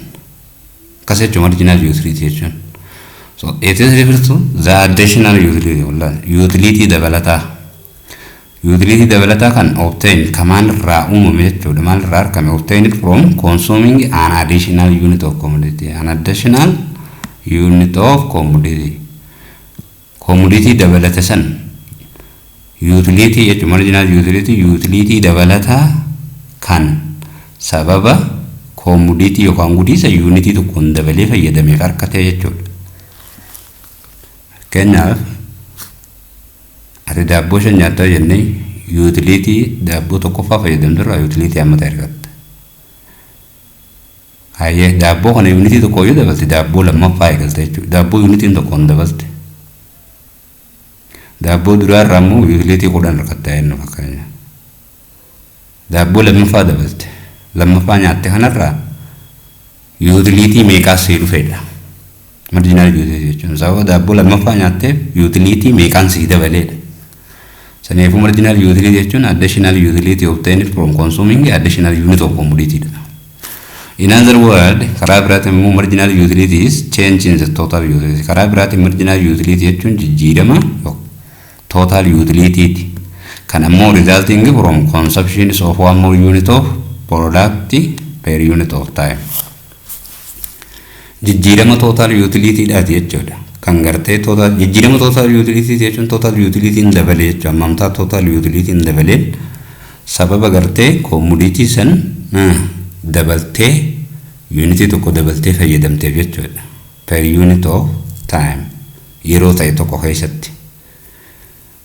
Akkas jechuun marginal utility jechuun. So it is referred to the additional utility dabalataa. Utility dabalataa kan obtain kamaan irraa uumame jechuudha. Maal irraa argame obtained from consuming an additional unit of commodity. An additional unit of commodity. Commodity dabalata san utility jechuun marginal utility dabalata kan sababa commodity yookaan gudisa unity tokkoon dabalee fayyadameef harkatee jechuudha. Kanaaf ati daabboo shan nyaattaa jennee utility daabboo tokkoffaa fayyadamturraa utility hammata argatta. Hayyee daabboo kana unity tokko yoo dabalte daabboo lammaffaa eegalte jechuudha. Daabboo unitiin tokkoon dabalte. Daabboo duraa irraa immoo utility 10 argatta jennu fakkeenya. Daabboo lammaffaa dabalte. Lammaffaa nyaatte kanarraa utility meeqaa sii dhufeedha. Marginal utility jechuun sababa daabboo lammaffaa nyaatte utility meeqaan sii dabaleedha. Saniifuu marginal utility jechuun additional utility obtained from consuming additional unit of commodity. In other words, karaa biraatiin immoo marginal utility is change in the total utility. Karaa biraatiin marginal utility jechuun jijjiirama total utility can more resulting from consumptions of one more unit of product per unit of time. Jijjiirama total utility dhaati jechuudha. Kan gartee total jijjiirama total utility jechuun total utility in dabalee jechuudha. Ammamtaa total utility in dabaleen sababa gartee commodity san dabaltee unity tokko dabaltee fayyadamteef jechuudha. Per unit of time yeroo ta'e tokko keessatti.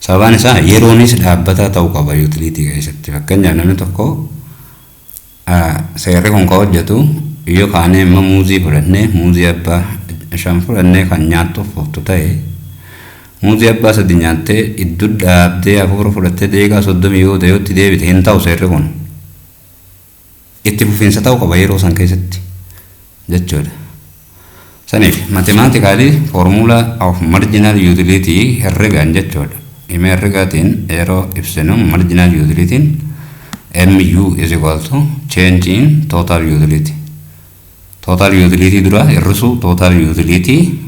Sababaan isaa yeroonis dhaabbataa ta'uu qaba utility keessatti. Fakkeenyaaf namni tokko seerri kun kan hojjetu yoo kaanee immoo muuzii fudhannee muuzii abbaa 5 fudhannee kan nyaattuuf fuftu ta'e muuzii abbaa 3 nyaattee iddoo dhaabdee 4 fudhattee deegaa 30 yoo ta'e itti deebite hin ta'u seerri kun. Itti fufiinsa ta'uu qaba yeroo san keessatti jechuudha. Saniif mathematically formula of marginal utility herregaan jechuudha. Ime herregaatiin yeroo ibsinu marginal utility mu is equal to change in total utility. Total utility dura irrisu total utility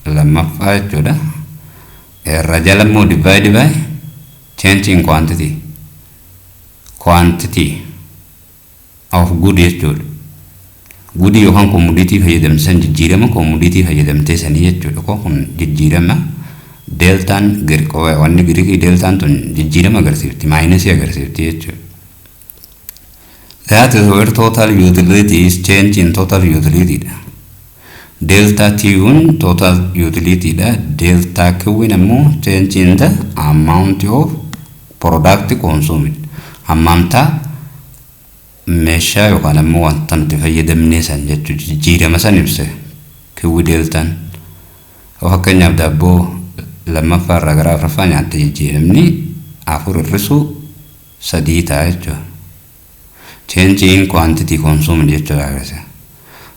lammaffaa jechuudha. Irra jala immoo divide by change in quantity of good jechuudha. Good yookaan commodity fayyadamsan jijjiirama commodity fayyadamtee sanii jechuudha. Kun jijjiirama deltaan wanni Giriikii deltaan tun jijjiirama agarsiifti maayinasii agarsiifti jechuudha. That is where total utility is change in total utility. Delta T un total utility delta Q ammoo change in the amount of product consumed. Ammamtaa meeshaa yookaan ammoo wanta nuti fayyadamnee san jechuudha. Jijjiirama san ibse Q deltaan. Fakkeenyaaf daabboo lammaffaa irraa gara afuraffaa nyaatte jijjiiramni 4 irrisu 3 ta'a jechuudha. Change in quantity consumed jechuudha.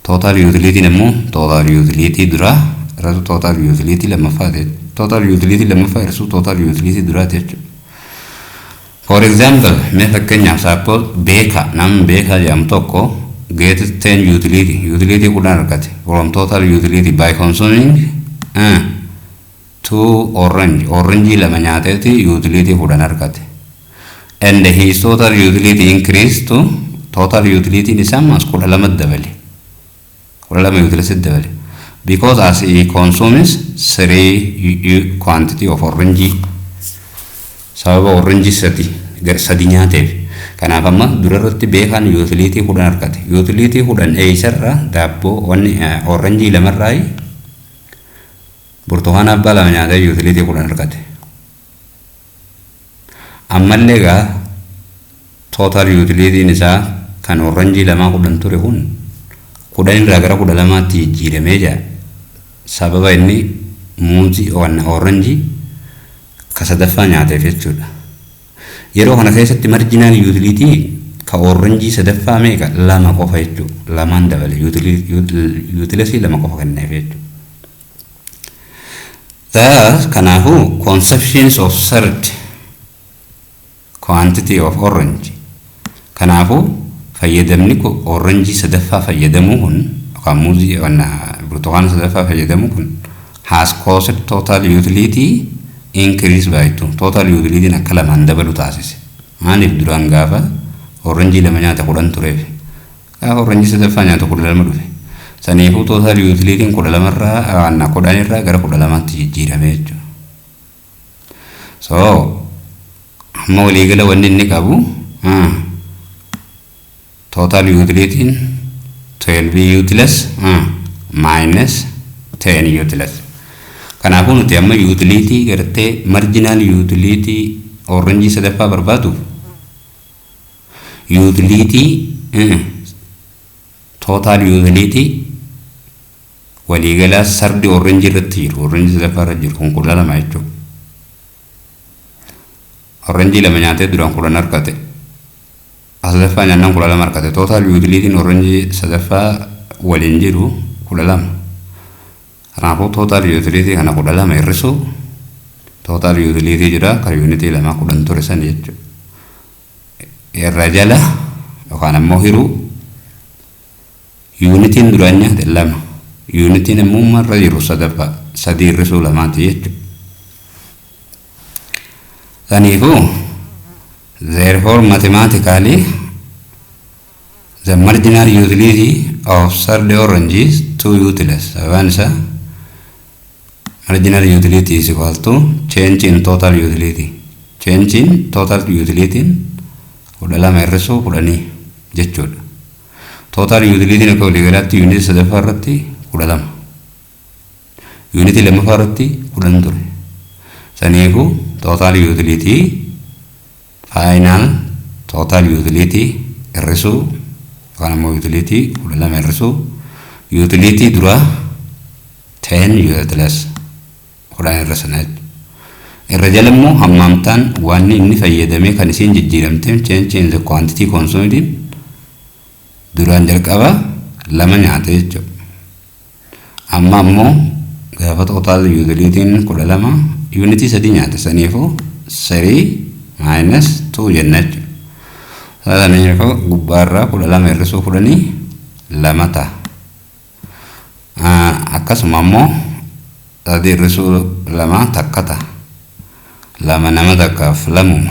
Total utility ammoo total utility dura irratti total utility lammaffaa total utility lammaffaa irratti total utility dura jechuudha. For example, mee fakkeenyaaf suppose nam beeka jedhamu tokko get 10 utility 10 argate from total utility by consuming 2 orange lama nyaateeti utility 10 argate. And his total utility increased to total utility ni sama skula lama dabale. Skula lama utility dabale. Because as he consumes 3 quantity of orange. Sababa orange sadi nyaateef. Kanaaf amma durarratti beekan utility 10 argate. Utility 10 eessarra daabboo wanni orange lamarraa burtukaana abbaa lama nyaatee utility kudhan argate. Ammallee egaa total utility isaa kan oranjii lamaa kudhan ture kun kudhan irraa gara 12tti jijjiiramee jira. Sababa inni muuzii oranjii ka sadaffaa nyaateef jechuudha. Yeroo kana keessatti marginal utility ka oranjii sadaffaa meeqa lama qofa jechuudha. Lamaan dabale utility lama qofa kenneef jechuudha. Thus, kanaafuu conceptions of third quantity of orange. Kanaafuu fayyadamni oranjii sadaffaa fayyadamuu kun yookaan muuzii burtukaana sadaffaa fayyadamuu kun has caused total utility increase by 2. Total utility akka lamaan dabalu taasise. Maaliif duraan gaafa oranjii lama nyaata 10 tureef gaafa oranjii sadaffaa nyaata 12 dhufe. Saniifuu total utility 12 irraa 10 irraa gara 12tti jijjiirame jechuudha. So amma waliigala wanni inni qabu total utility 12 utils minus 10 utils. Kanaafuu nuti amma utility gartee marginal utility oranjii sadaffaa barbaadu utility total utility waliigala sardi oranjii irratti jiru oranjii sadaffaa irratti jiru kun 12 jechuudha. Oranjii lama nyaatee duraan 10 argate. Sadaffaa nyaannaan 12 argate. Total utility oranjii sadaffaa waliin jiru 12. Kanaafuu total utility kana 12 hir'isu total utility jira kan unity lama 10 ture san jechuudha. Irra jala yookaan ammoo hiru unity duraan nyaate 2. Unity immoo marra jiru sadaffaa 3 hir'isu lamaati jechuudha. Therefore, mathematically, the marginal utility of third orange is 2 utils. Marginal utility is equal to change in total utility. Change in total utility kudalama irrisu kudani jechuudha. Total utility ni kau ligalatti unity sadaffaa irratti 12. Unity lammaffaa irratti 10 ture. Saniifuu total utility final total utility irrisu yookaan ammoo utility 12 irrisu utility dura 10 utils 10 irrisana irra jala immoo hammamtaan waan inni fayyadamee kan isiin jijjiiramte change in the quantity consumed duraan jalqaba lama nyaate jechuudha. Amma ammoo gaafa total utility 12 unity 3 nyaate saniifuu 3 minus 2 jenna jechuudha. Saniifuu gubbaarraa 12 irrisuu fudhanii 2 ta'a. Akkasuma ammoo 3 irrisuu 2 takka ta'a. 2 nama takkaaf 2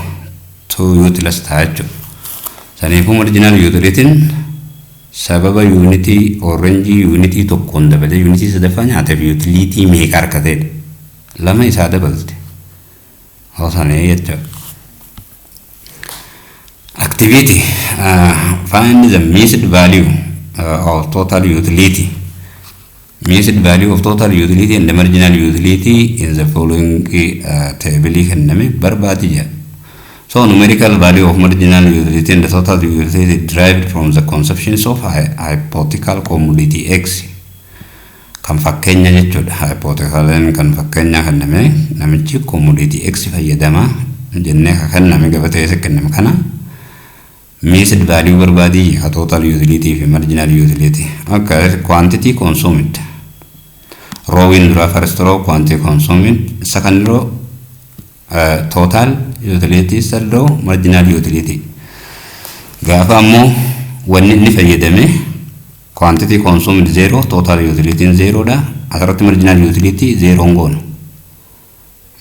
2 utils ta'a jechuudha. Saniifuu marginal utility sababa unity orange unity tokkoon dabalee unity sadaffaa nyaateef utility meeqa argateedha. 2 isaa dabalte. Hoosanee jechuudha. Activity find the missed value of total utility. Missed value of total utility and the marginal utility in the following table kenname barbaadiyya. So numerical value of marginal utility and the total utility derived from the conceptions of hypothetical commodity X. Kan fakkeenya jechuudha. Hypothetical kan fakkeenya kenname namichi commodity X fayyadama jennee kenname gabatee isa kenname kana missed value barbaadiyya total utility fi marginal utility. Okay, quantity consumed. Row in dura first row quantity consumed, second row total utility, third row marginal utility. Gaafa ammoo wanni inni fayyadame quantity consumed 0, total utility 0 dha. Asirratti marginal utility 0 ngoonu.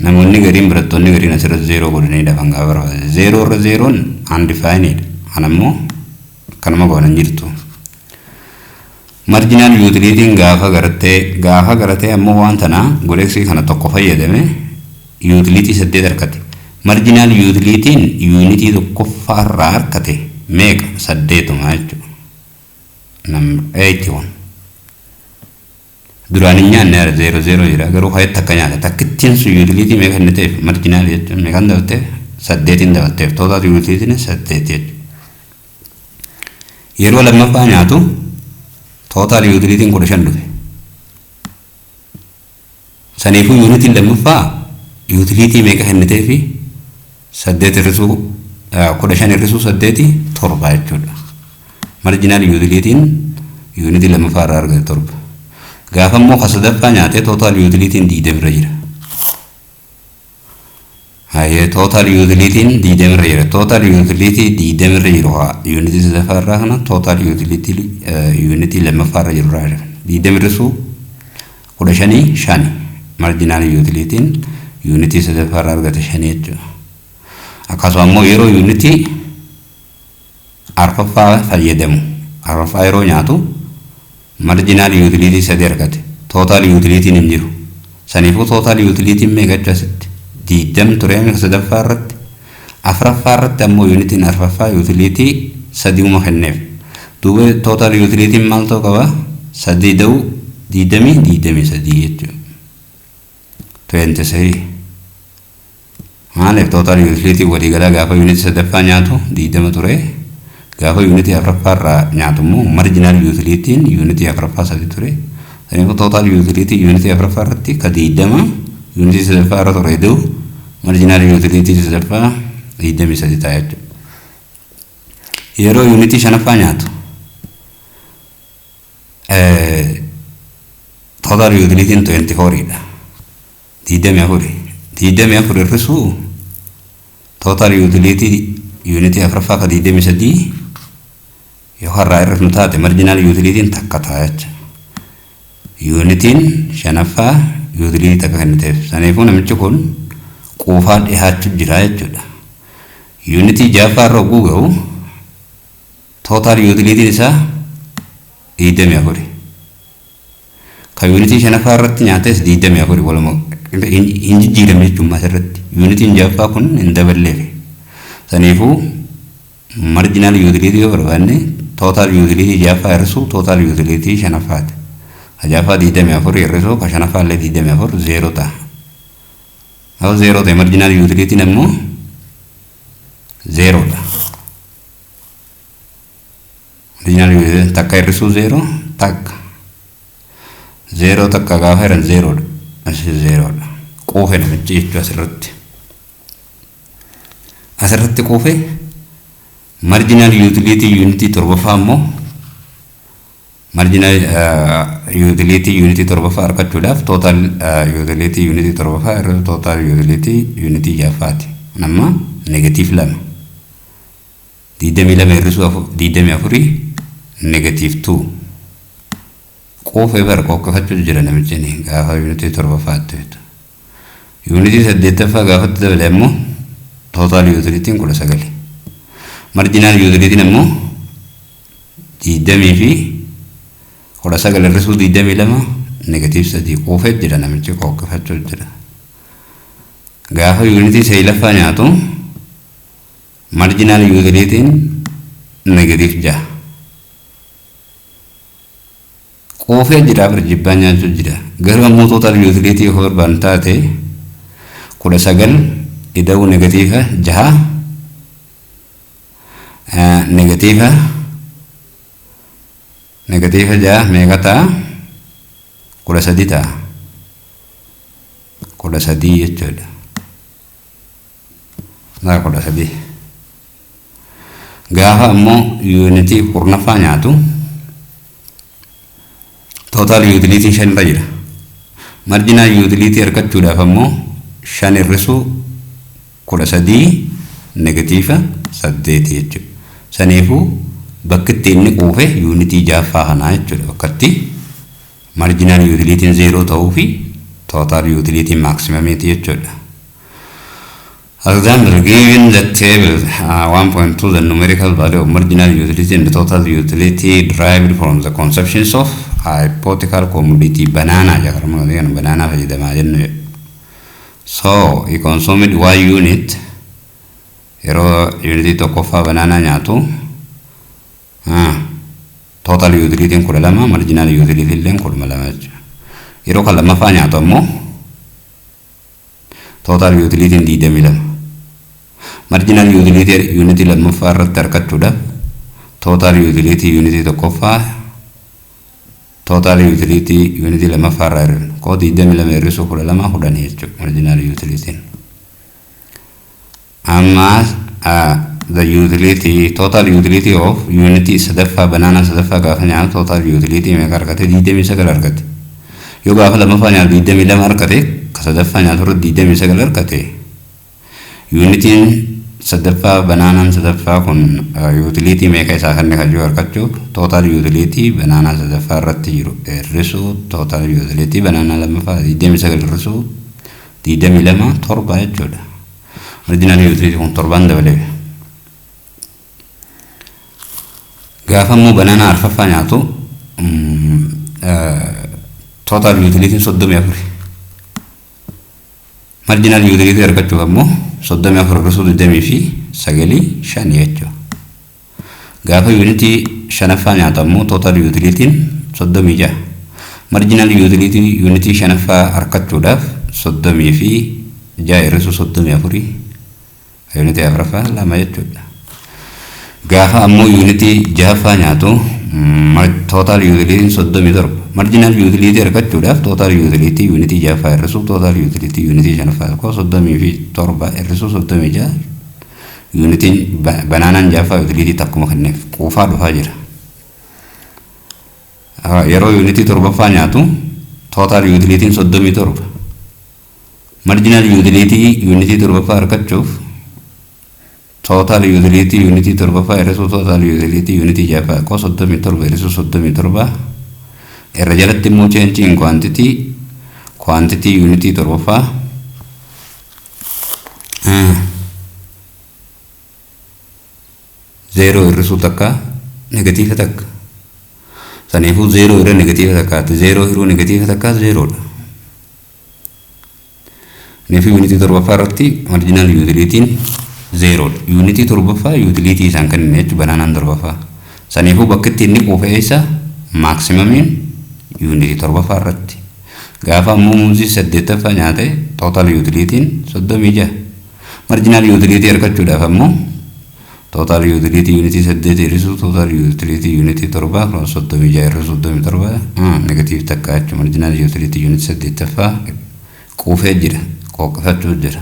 Namoonni gariin barattoonni gariin asirratti 0 godhanii dhafan gaafa barbaade. 0 irra 0 undefined. Kanammoo kanuma goonan jirtu. Marginal utility gaafa garatee ammoo waan tana goleeksii kana tokko fayyadame utility 8 argate. Marginal utility unity tokkoffaa irraa argate meeqa 8 jechuudha. Number 81. duraninya ne 00 jira garuu hayat takkanya takkittiin su utility meeqa inni ta'e marginal jechuun meeqan dabalatee 8 dabalatee total utility ne 8 yeroo lammaffaa nyaatu total utility 15 dhufe saniifuu unity lammaffaa utility meeqa inni ta'e fi 8 irrisuu 15 irrisuu 8 torba jechuudha marginal utility unity lammaffaa irraa argate torba gaafa immoo kasadaffaa nyaatee total utility diidamira jira haye total utility diidamira jira total utility diidamira jira unity sadaffaa irraa kana total utility unity lammaffaa irra jira diidamira su 15 marginal utility unity sadaffaa irraa argate 5 jechuudha akkasuma immoo yeroo unity arfaffaa fayyadamu arfaffaa yeroo nyaatu marginal utility sadi argate total utility hin jiru saniifuu total utility meeqa jasitti diidam ture meeqa sadaffaa irratti afraffaa irratti ammoo unity arfaffaa utility sadi uma kenneef duuba total utility maal ta'uu qaba sadi da'u diidamii sadii jechuudha 23 maaliif total utility waliigalaa gaafa unity sadaffaa nyaatu diidama ture gaafa unity afraffaa irraa nyaatu immoo marginal utility unity afraffaa sadi ture saniifuu total utility unity afraffaa irratti ka diidama unity sadaffaa irra ture da'u marginal utility sadaffaa diidamii sadi ta'a jechuudha yeroo unity shanaffaa nyaatu total utility 24 dha diidamii afur irrisuu total utility unity afraffaa ka diidamii sadii yoo har'aa irra taate marginal utility takka ta'a jechuudha unity shanaffaa utility takka kenniteef saniifuu namichi kun quufaa dhiyaachuu jira jechuudha unity jaaffaa irra oguu ga'u total utility isaa diidamii afuri ka unity shanaffaa irratti nyaates diidamii afuri walumaa hin jijjiirame jechuun asirratti unity jaaffaa kun hin daballeef saniifuu marginal utility yoo barbaanne total utility jaaffaa irrisuu total utility shanaffaati jaaffaa diidamii afuri irrisuu ka shanaffaa illee diidamii afur 0 ta'a yoo 0 ta'e marginal utility ammoo 0 dha marginal utility takka irrisuu 0 takka 0 takka gaafa jiran 0 dha asi 0 dha quufe namichi jechuu asirratti quufe marginal utility unity torbaffaa ammoo marginal utility unity torbaffaa argachuudhaaf total utility unity torbaffaa irra total utility unity jaffaati nama negative 2 diidamii irrisuu diidamii afurii negative 2 quufe qoqqafachuu jira namichi gaafa unity torbaffaatti unity saddeettaffaa gaafatti dabale ammoo total utility 19 marginal utility ammoo diidamii fi 19 irrisuu diidamii 2 negative 3 quufe jira namichi qoqqafachuu jira gaafa unity saglaffaa nyaatu marginal utility negative 6 quufe jira barjibbaa nyaachuu jira garuu ammoo total utility yoo barbaan taate 19 ida'u negative 6 negative 6 meeqa ta'a 13 ta'a 13 jechuudha naa 13 gaafa ammoo unity kurnaffaa nyaatu total utility 5 irra jira marginal utility argachuudhaaf ammoo 5 irrisuu 13 negative 8 jechuudha saniifuu bakka itti inni quufe unity jaaffaa kanaa jechuudha bakka itti marginal utility 0 ta'uu fi total utility maximum jechuudha. Example, given the table 1.2 the numerical value of marginal utility and the total utility derived from the conceptions of hypothetical commodity banana banana so he consumed y unit unity tokkoffaa banana nyaatu total utility 12 marginal utility illee 12 yeroo kan lammaffaa nyaatu ammoo total utility diidamii marginal utility unity lammaffaa irratti argachuudhaaf total utility unity tokkoffaa total utility unity lammaffaa irraa hir'inu koo diidamii hir'isuu 12 jechuudha marginal utility. Amma the utility total utility of unity sadaffaa banana sadaffaa gaafa nyaatu total utility meeqa argate 29 argate. Yoo gaafa lammaffaa nyaatu 22 argate ka sadaffaa nyaatu irra 29 argate. Unitiin sadaffaa bananaan sadaffaa kun utility meeqa isaa kan kajuu argachuuf total utility banana sadaffaa irratti jiru hir'isuu total utility banana lammaffaa 29 hir'isuu 22 torba jechuudha. Marginal utility kun torban dabalee. Gaafa immoo banana arfaffaa nyaatu total utility 34. Marginal utility argachuuf ammoo 34 irraa 20 fi 9 jechuudha. Gaafa unity shanaffaa nyaatu ammoo total utility 36. Marginal utility unity shanaffaa argachuudhaaf 30 fi 6 irraa 34 unity afraffaa lama jechuudha. Gaafa ammoo unity jahaffaa nyaatu total utility 37. Marginal utility argachuudhaaf total utility unity jahaffaa irraa total utility unity shanaffaa koo 37 irraa 36 unity bananaan jahaffaa utility takkuma kenneef quufaa dhufaa jira. Yeroo unity torbaffaa nyaatu total utility 37. Marginal utility unity torbaffaa argachuuf total utility unity torbaffaa irraa total utility unity jahaffaa koo 37 irraa 37 irra jalatti immoo change in quantity unity torbaffaa zero irraa takka negative takka saniifuu zero irraa negative takkaatti zero hiruu negative takka zero dha. Neefi unity torbaffaa irratti marginal utility zero unity torbaffaa utility isaan kan inni jechuudha bananaan torbaffaa saniifuu bakka itti inni quufee isa maximum unity torbaffaa irratti gaafa ammoo muuzii 8ffaa nyaate total utility 36. Marginal utility argachuudhaaf ammoo total utility unity 8 irraa total utility unity 7 36 irraa 37 negative takka jechuudha. Marginal utility unity 8ffaa quufee jira qoqqafachuu jira.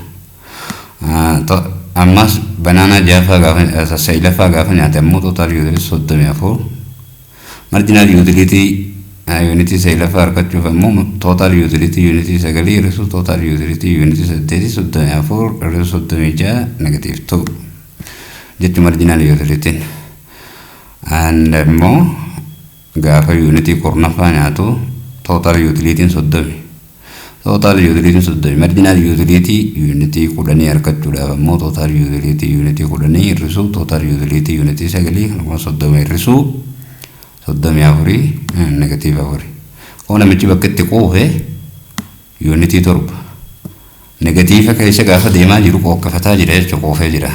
Ammas banana jahaffaa gaafa saglaffaa gaafa nyaate ammoo total utility 34. Marginal utility unity saglaffaa argachuuf ammoo total utility unity 9 irraa total utility unity 8 34 irraa 36 negative 2 jechuun marginal utility. And ammoo gaafa unity kurnaffaa nyaatu total utility 30. Total utility 30. Marginal utility unity 10 argachuudhaaf ammoo total utility unity 10 irraa total utility unity 9 30 irraa 34 negative 4. Kun namichi bakka itti quufee unity 7 negative keessa gaafa deemaa jiru qoqqafataa jira jechuudha quufee jira.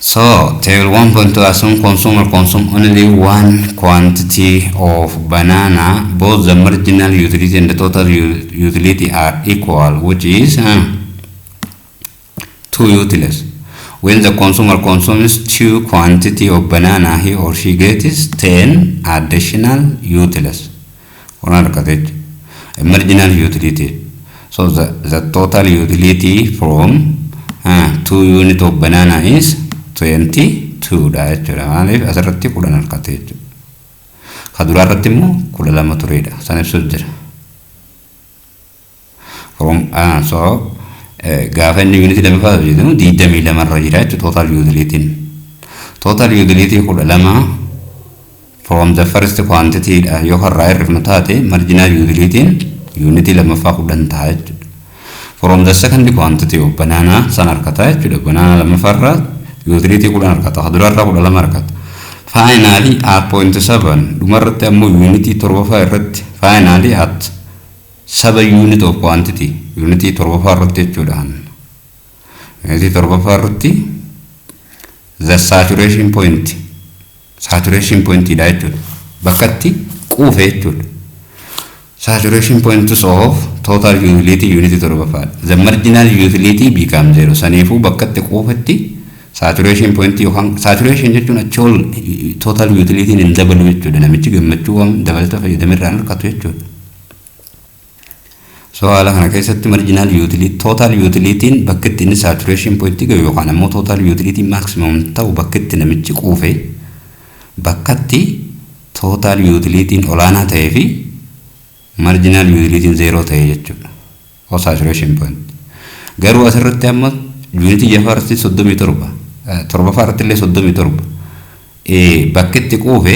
So table 1.2 assume consumer consume only one quantity of banana. Both the marginal utility and the total utility are equal, which is 2 utils. When the consumer consumes 2 quantity of banana, he or she gets 10 additional utils. Marginal utility. So the total utility from 2 units of banana is 22 dha jechuudha. Maaliif asirratti 10 argate jechuudha. Kaduraa irratti immoo 12 tureedha. San ibsuuf jira. So gaafa inni unity lammaffaa jedhamu 22 irra jira jechuudha total utility. Total utility 12 from the first quantity dha yoo harraa irrifnu taate marginal utility unity lammaffaa 10 ta'a jechuudha. From the second quantity of banana san argata jechuudha. Banana lammaffaa irraa utility 10 argata. Kaduraa irraa 12 argata. Finally at 0.7 dhumarratti ammoo unity torbaffaa irratti finally at 7 unit of quantity unity torbaffaa irratti jechuudha. Unity torbaffaa irratti the saturation point dha jechuudha. Bakkatti quufe jechuudha. saturation points of total utility unity torbafaadha. The marginal utility becomes 0. Saniifuu bakka itti quufatti saturation point yookaan saturation jechuun achool total utility hin dabalu jechuudha. Namichi gammachuu waan dabalata fayyadamirraan harkatu jechuudha. So haala kana keessatti marginal utility total utility bakka itti inni saturation point gahu yookaan ammoo total utility maximum ta'u bakka itti namichi quufe bakka itti total utility olaanaa ta'ee fi marginal utility 0 ta'e jechuudha. O saturation point. Garuu asirratti amma unity jafarti 37 torbafaarratti illee 37 bakka itti quufe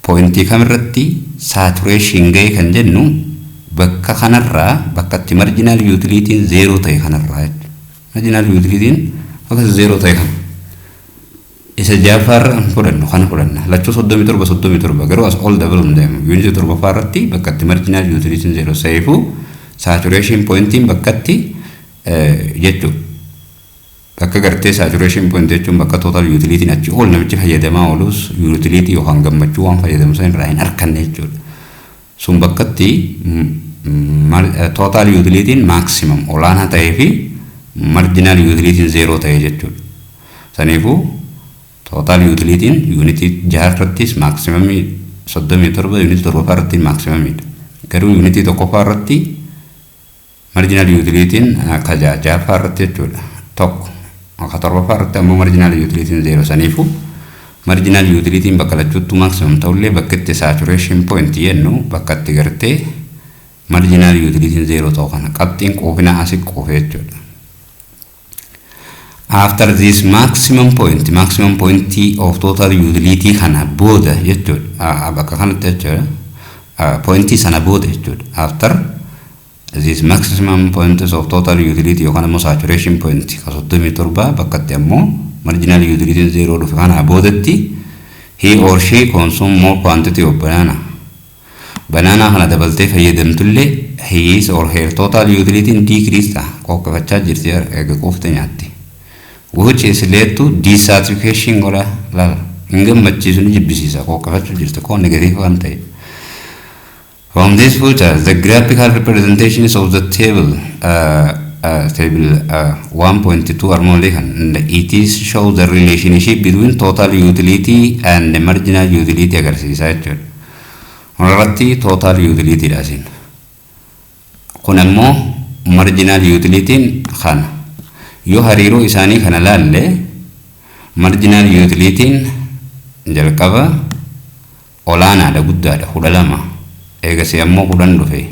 pointii kamirratti saturation gahe kan jennu bakka kanarraa bakka itti marginal utility 0 ta'e kanarraa jechuudha. Marginal utility bakka 0 ta'e kan isa jafarra fudhannu kana fudhanna lachuu 37 garuu as all double hundeemu unity torbafaarratti bakka itti marginal utility 0 seefu saturation pointiin bakka itti jechuudha. Bakka gartee saturation point jechuun bakka total utility achi ol namichi fayyadamaa oolus utility yookaan gammachuu waan fayyadamu san irraa hin arganne jechuudha. Sun bakka itti total utility maximum olaanaa ta'ee fi marginal utility 0 ta'e jechuudha. Saniifuu total utility unity jaharrattis maximum 37 unity torbafaarratti maximumidha. Garuu unity tokkofaarratti marginal utility akka jahafaarratti jechuudha. Tokko akka torbafaarratti ammoo marginal utility 0. Saniifuu marginal utility bakka lachuuttu maximum ta'ullee bakka itti saturation point jennu bakka itti gartee marginal utility 0 ta'u kana qabxiin quufina asii quufe jechuudha. After this maximum point of total utility kana booda jechuudha. Bakka kanatti jechuudha. Pointii sana booda jechuudha. After this maximum points of total utility yookaan ammoo saturation point ka 37 bakka itti ammoo marginal utility 0 dhufe kana boodatti he or she consume more quantity of banana. Banana kana dabaltee fayyadamtullee his or her total utility decrease qoqqafachaa jirti eega quufte nyaatti. Which is led to dissatisfaction gola lala. Hingammachiisu ni jibbisiisa qoqqafachuu jirti koo negative waan ta'e. From this picture, the graphical representations of the table 1.2 are more like it is show the relationship between total utility and the marginal utility agarsiisa jechuudha. Irratti total utility dhaasin. Kun ammoo marginal utility kana. Yoo hariiroo isaanii kana laalle marginal utility jalqaba olaanaadha guddaadha 12 eegasii ammoo 10 dhufe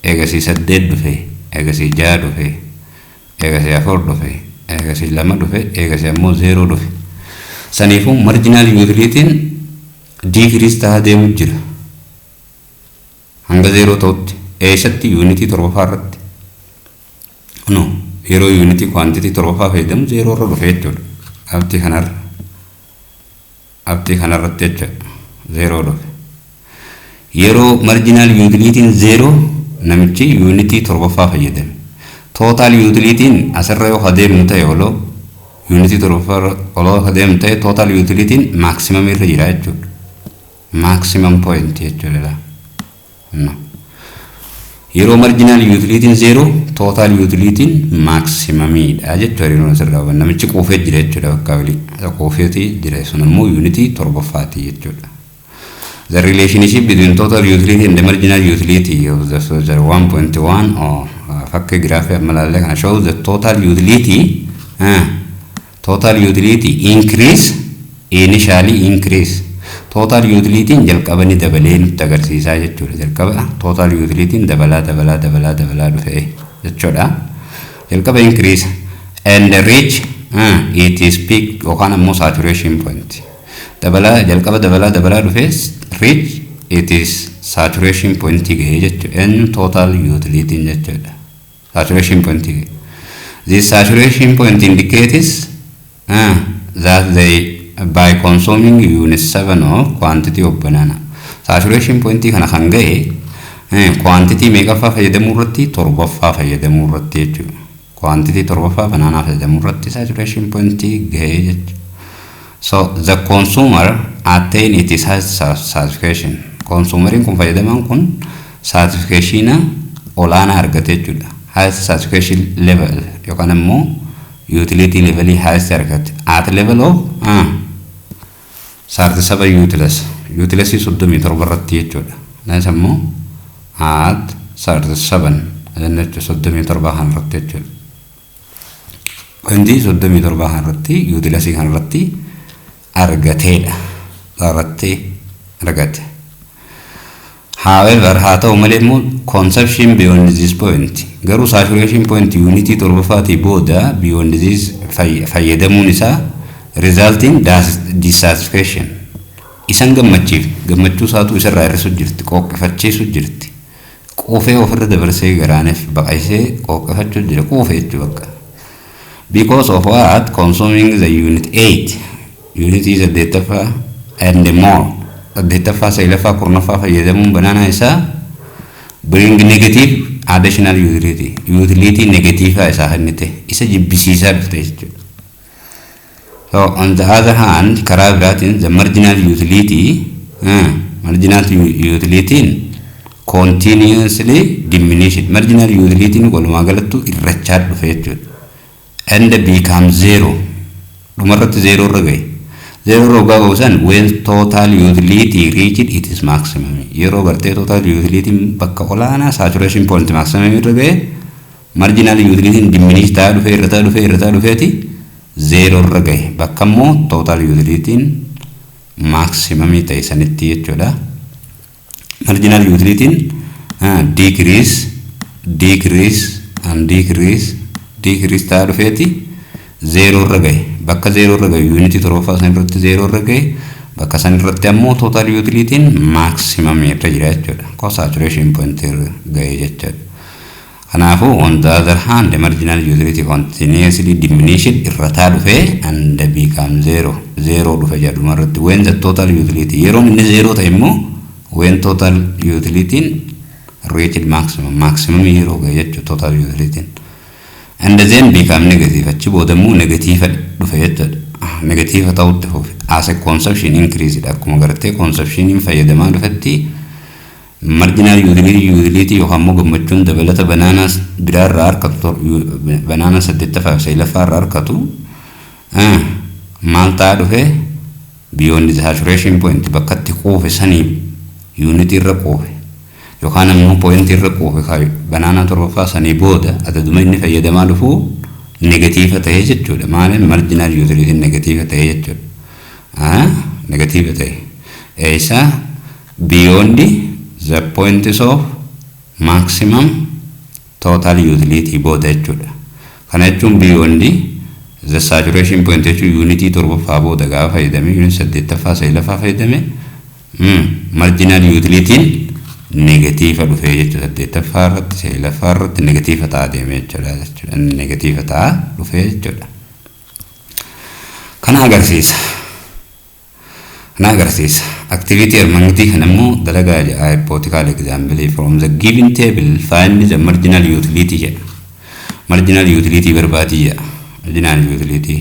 eegasii 8 dhufe eegasii 6 dhufe eegasii 4 dhufe eegasii 2 dhufe eegasii ammoo 0 dhufe. Saniifuu marginal utility decrease ta'a deemu jira hanga 0 ta'utti eessatti unity torbafaarratti no yeroo unity quantity torbafaa fayyadamu 0 irra dhufe jechuudha. Abdii kanarratti jechuudha 0 dhufe. Yeroo marginal utility 0 namichi unity torbafaa fayyadame. Total utility asirra yoo adeemu ta'e oloo unity torbafaa oloo adeemu ta'e total utility maximum irra jira jechuudha. Maximum point jechuudha. No. Yeroo marginal utility 0 total utility maximum dha jechuudha. Yeroo asirra namichi quufee jira jechuudha bakka wali quufeeti jira sun ammoo unity torbafaati jechuudha. The relationship between total utility and the marginal utility of the figure 1.1 or fakka graph amalalle kana shows the total utility increase initially increase. Total utility jalqabani dabalee nutti agarsiisaa jechuudha. Jalqaba total utility dabalaa dhufe jechuudha. Jalqaba increase and reach it is peak yookaan ammoo saturation point. Jalqaba dabalaa dhufe reach it is saturation point gahe jechuudha. And total utility jechuudha. Saturation point gahe. This saturation point indicates that they by consuming unit 7 of quantity of banana. Saturation point kana kan gahe quantity meeqaffaa fayyadamuu irratti torbaffaa fayyadamuu irratti jechuudha. Quantity torbaffaa banana fayyadamuu irratti saturation point gahe jechuudha. So the consumer attain its satisfaction. Consumerin kun fayyadamaan kun satisfaction olaanaa argate jechuudha. Highest satisfaction level yookaan immoo utility level highest argate at level of 37 utils 37 irratti jechuudha. Naas immoo at 37 jechuudha 37 kan irratti jechuudha. Wanti 37 kan irratti utility kan irratti argateedha. Argate. However, haata'u malee immoo consumption beyond this point garuu saturation point unity torbaffaatii booda beyond this fayyadamuun isaa resulting dissatisfaction isan gammachuu isaatu isarraa hir'isu jirti qooqqifachiisu jirti quufee ofirra dabarsee garaaneef baqaysee qooqqifachuu jira quufee jechuu bakka because of what consuming the unit 8 unity is a data and more data fasa ilafa kurnafa fayyadamuun banana isa bring negative additional utility negative isa hannite isa jibbisiisaa dhufte jechuudha. So on the other hand karaa biraatiin the marginal utility continuously diminished marginal utility walumaa galattu irrachaa dhufe jechuudha. And become zero dhumarratti zero irra gahe. Zero roga gosan when total utility reached its maximum. Yero garte total utility bakka olaanaa saturation point maximum irra gahe marginal utility diminish taa dhufeeti zero irra gahe bakka immoo total utility maximum ta'e sanitti jechuudha. Marginal utility decrease taa dhufeeti zero irra gahe bakka zero irra gahe unity torbaffaa san irratti zero irra gahe bakka san irratti ammoo total utility maximum irra jira jechuudha. Ko saturation point irra gahe jechuudha. Kanaafu on the other hand the marginal utility continuously diminished irrataa dhufe and become zero dhufe jedhuma irratti when the total utility yeroon inni zero ta'e immoo when total utility reached maximum yeroo gahe jechuudha total utility. And then become negative. Achi bodamu negative dhufe jechuudha. Negative ta'utti fufe. As a consumption increased akkuma gartee consumption fayyadamaa dhufetti marginal utility yookaan immoo gammachuun dabalata banaanaas biraarraa harkatu banaana 8 lafarraa harkatu maal ta'a dhufe beyond the saturation point bakkatti quufe sanii unity irra quufe yookaan immoo point irra quufe banaana torbaffaa sanii booda adaduma inni fayyadamaa dhufu negative ta'e jechuudha. Maaliin marginal utility negative ta'e jechuudha. Negative ta'e isa beyond the points of maximum total utility booda jechuudha. Kana jechuun beyond the saturation point jechuun unity torbaffaa booda gaafa fayyadame unity 8ffaa 9ffaa fayyadame marginal utility negative dhufe jechuudha. 8ffaa irratti 9ffaa irratti negative ta'a deeme jechuudha. Negative ta'a dhufe jechuudha. Kana agarsiisa. Activity armangti kanammoo dalagaa hypothetical example from the given table find the marginal utility jedha. Marginal utility barbaadi jedha. Marginal utility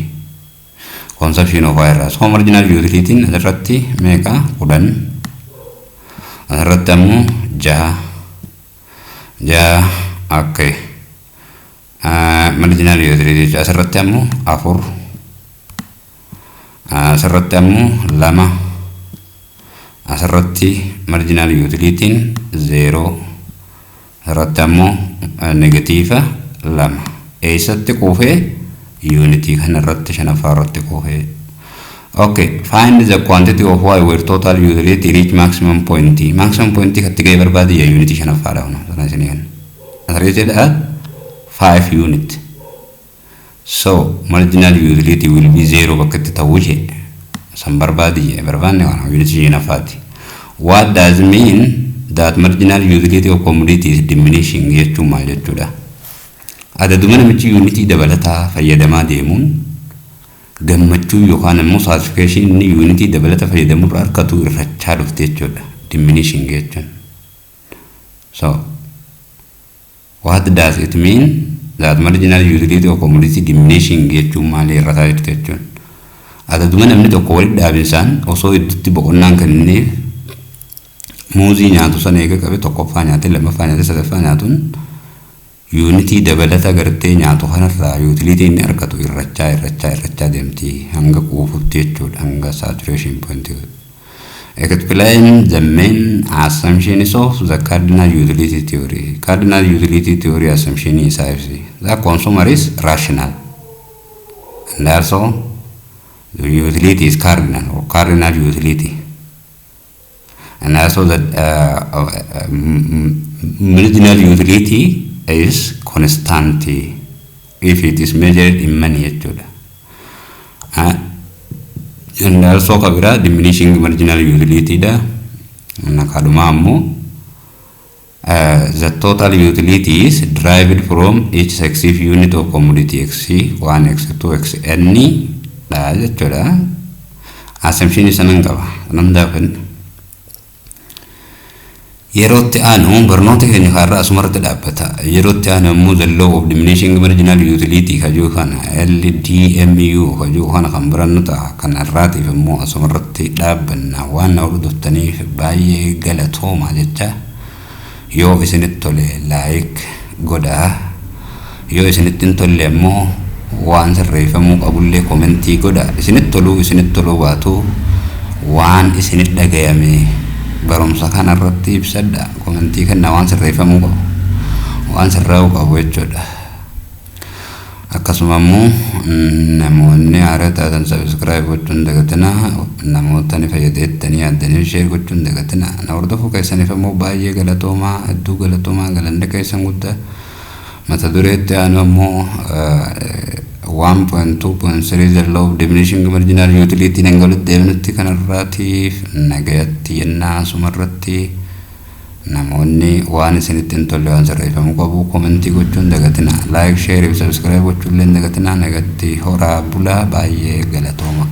consumption of wire. So marginal utility asirratti meeqa 10 asirratti ammoo 6 okay. Marginal utility asirratti ammoo 4 asirratti ammoo 2 asirratti marginal utility 0 asirratti ammoo negative 2 eessatti quufee unity kanarratti 5ffaa irratti quufee. Okay, find the quantity of y where total utility reach maximum point. Maximum point katti gahe barbaadi ya unity 5ffaa dha hono sana isiniin asirratti at 5 unit. So marginal utility will be 0 bakkatti ta'uu jee san barbaadi barbaanne waan unity 5ffaati. What does mean that marginal utility of commodities is diminishing jechuun maal jechuudha. Adaduma namichi unity dabalataa fayyadamaa deemuun gammachuu yookaan immoo satisfaction inni unity dabalata fayyadamuun harkatu irrachaa dhufte jechuudha. Diminishing jechuun. So what does it mean that marginal utility of commodity diminishing jechuun maal irrataa jirti jechuun. Adaduma namni tokko walitti dhaabinsaan osoo iddootti boqonnaan kenneef muuzii nyaatu sana eega qabe tokkoffaa nyaate lammaffaa nyaate sadaffaa nyaatuun unity dabalata gartee nyaatu kanarraa utility inni argatu irrachaa deemti hanga quufutti jechuudha hanga saturation point. Explain the main assumptions of the Cardinal Utility Theory. Cardinal Utility Theory assumption is the consumer is rational, and also the utility is cardinal or cardinal utility, and also that marginal utility is constant if it is measured in money. And also kabira diminishing marginal utility da nakaduma ammo the total utility is derived from each successive unit of commodity x1 x2 xn da jechuudha. Assumption isanan qaba namdaafin yerootti aanu barnoota keenya kaarraa asumarratti dhaabbata. Yerootti aanu ammoo the law of diminishing marginal utility kajuu kana LDMU kajuu kana kan barannu ta'a. Kanarraatiif ammoo asumarratti dhaabbanna waan na hordoftaniif baay'ee galatooma jecha. Yoo isinitti tole like godhaa, yoo isinitti hin tolle ammoo waan sirreeffamuu qabullee komentii godhaa. Isinitti toluu baatu waan isinitti dhagayame barumsa kanarratti ibsadha. Komentii kenna waan sirreeffamuu qabu, waan sirraa'uu qabu jechuudha. Akkasuma immoo namoonni haaraa taatan subscribe gochuun dagatina, namoota ni fayyadeettanii addanii share gochuun dagatina. Na hordofuu keessaniif ammoo baay'ee galatoomaa, hedduu galatoomaa, galanni keessan guddaa. Mata dureetti aanu ammoo 1.2.3 the law of diminishing marginal utility nangalut deemnutti kanarraatiif nagayatti yennaa sumarratti namoonni waan isinitti hin tolle waan sirreeffamuu qabu komentii gochuun dagatina, like share subscribe gochuullee dagatina. Nagatti horaa bulaa, baay'ee galatooma.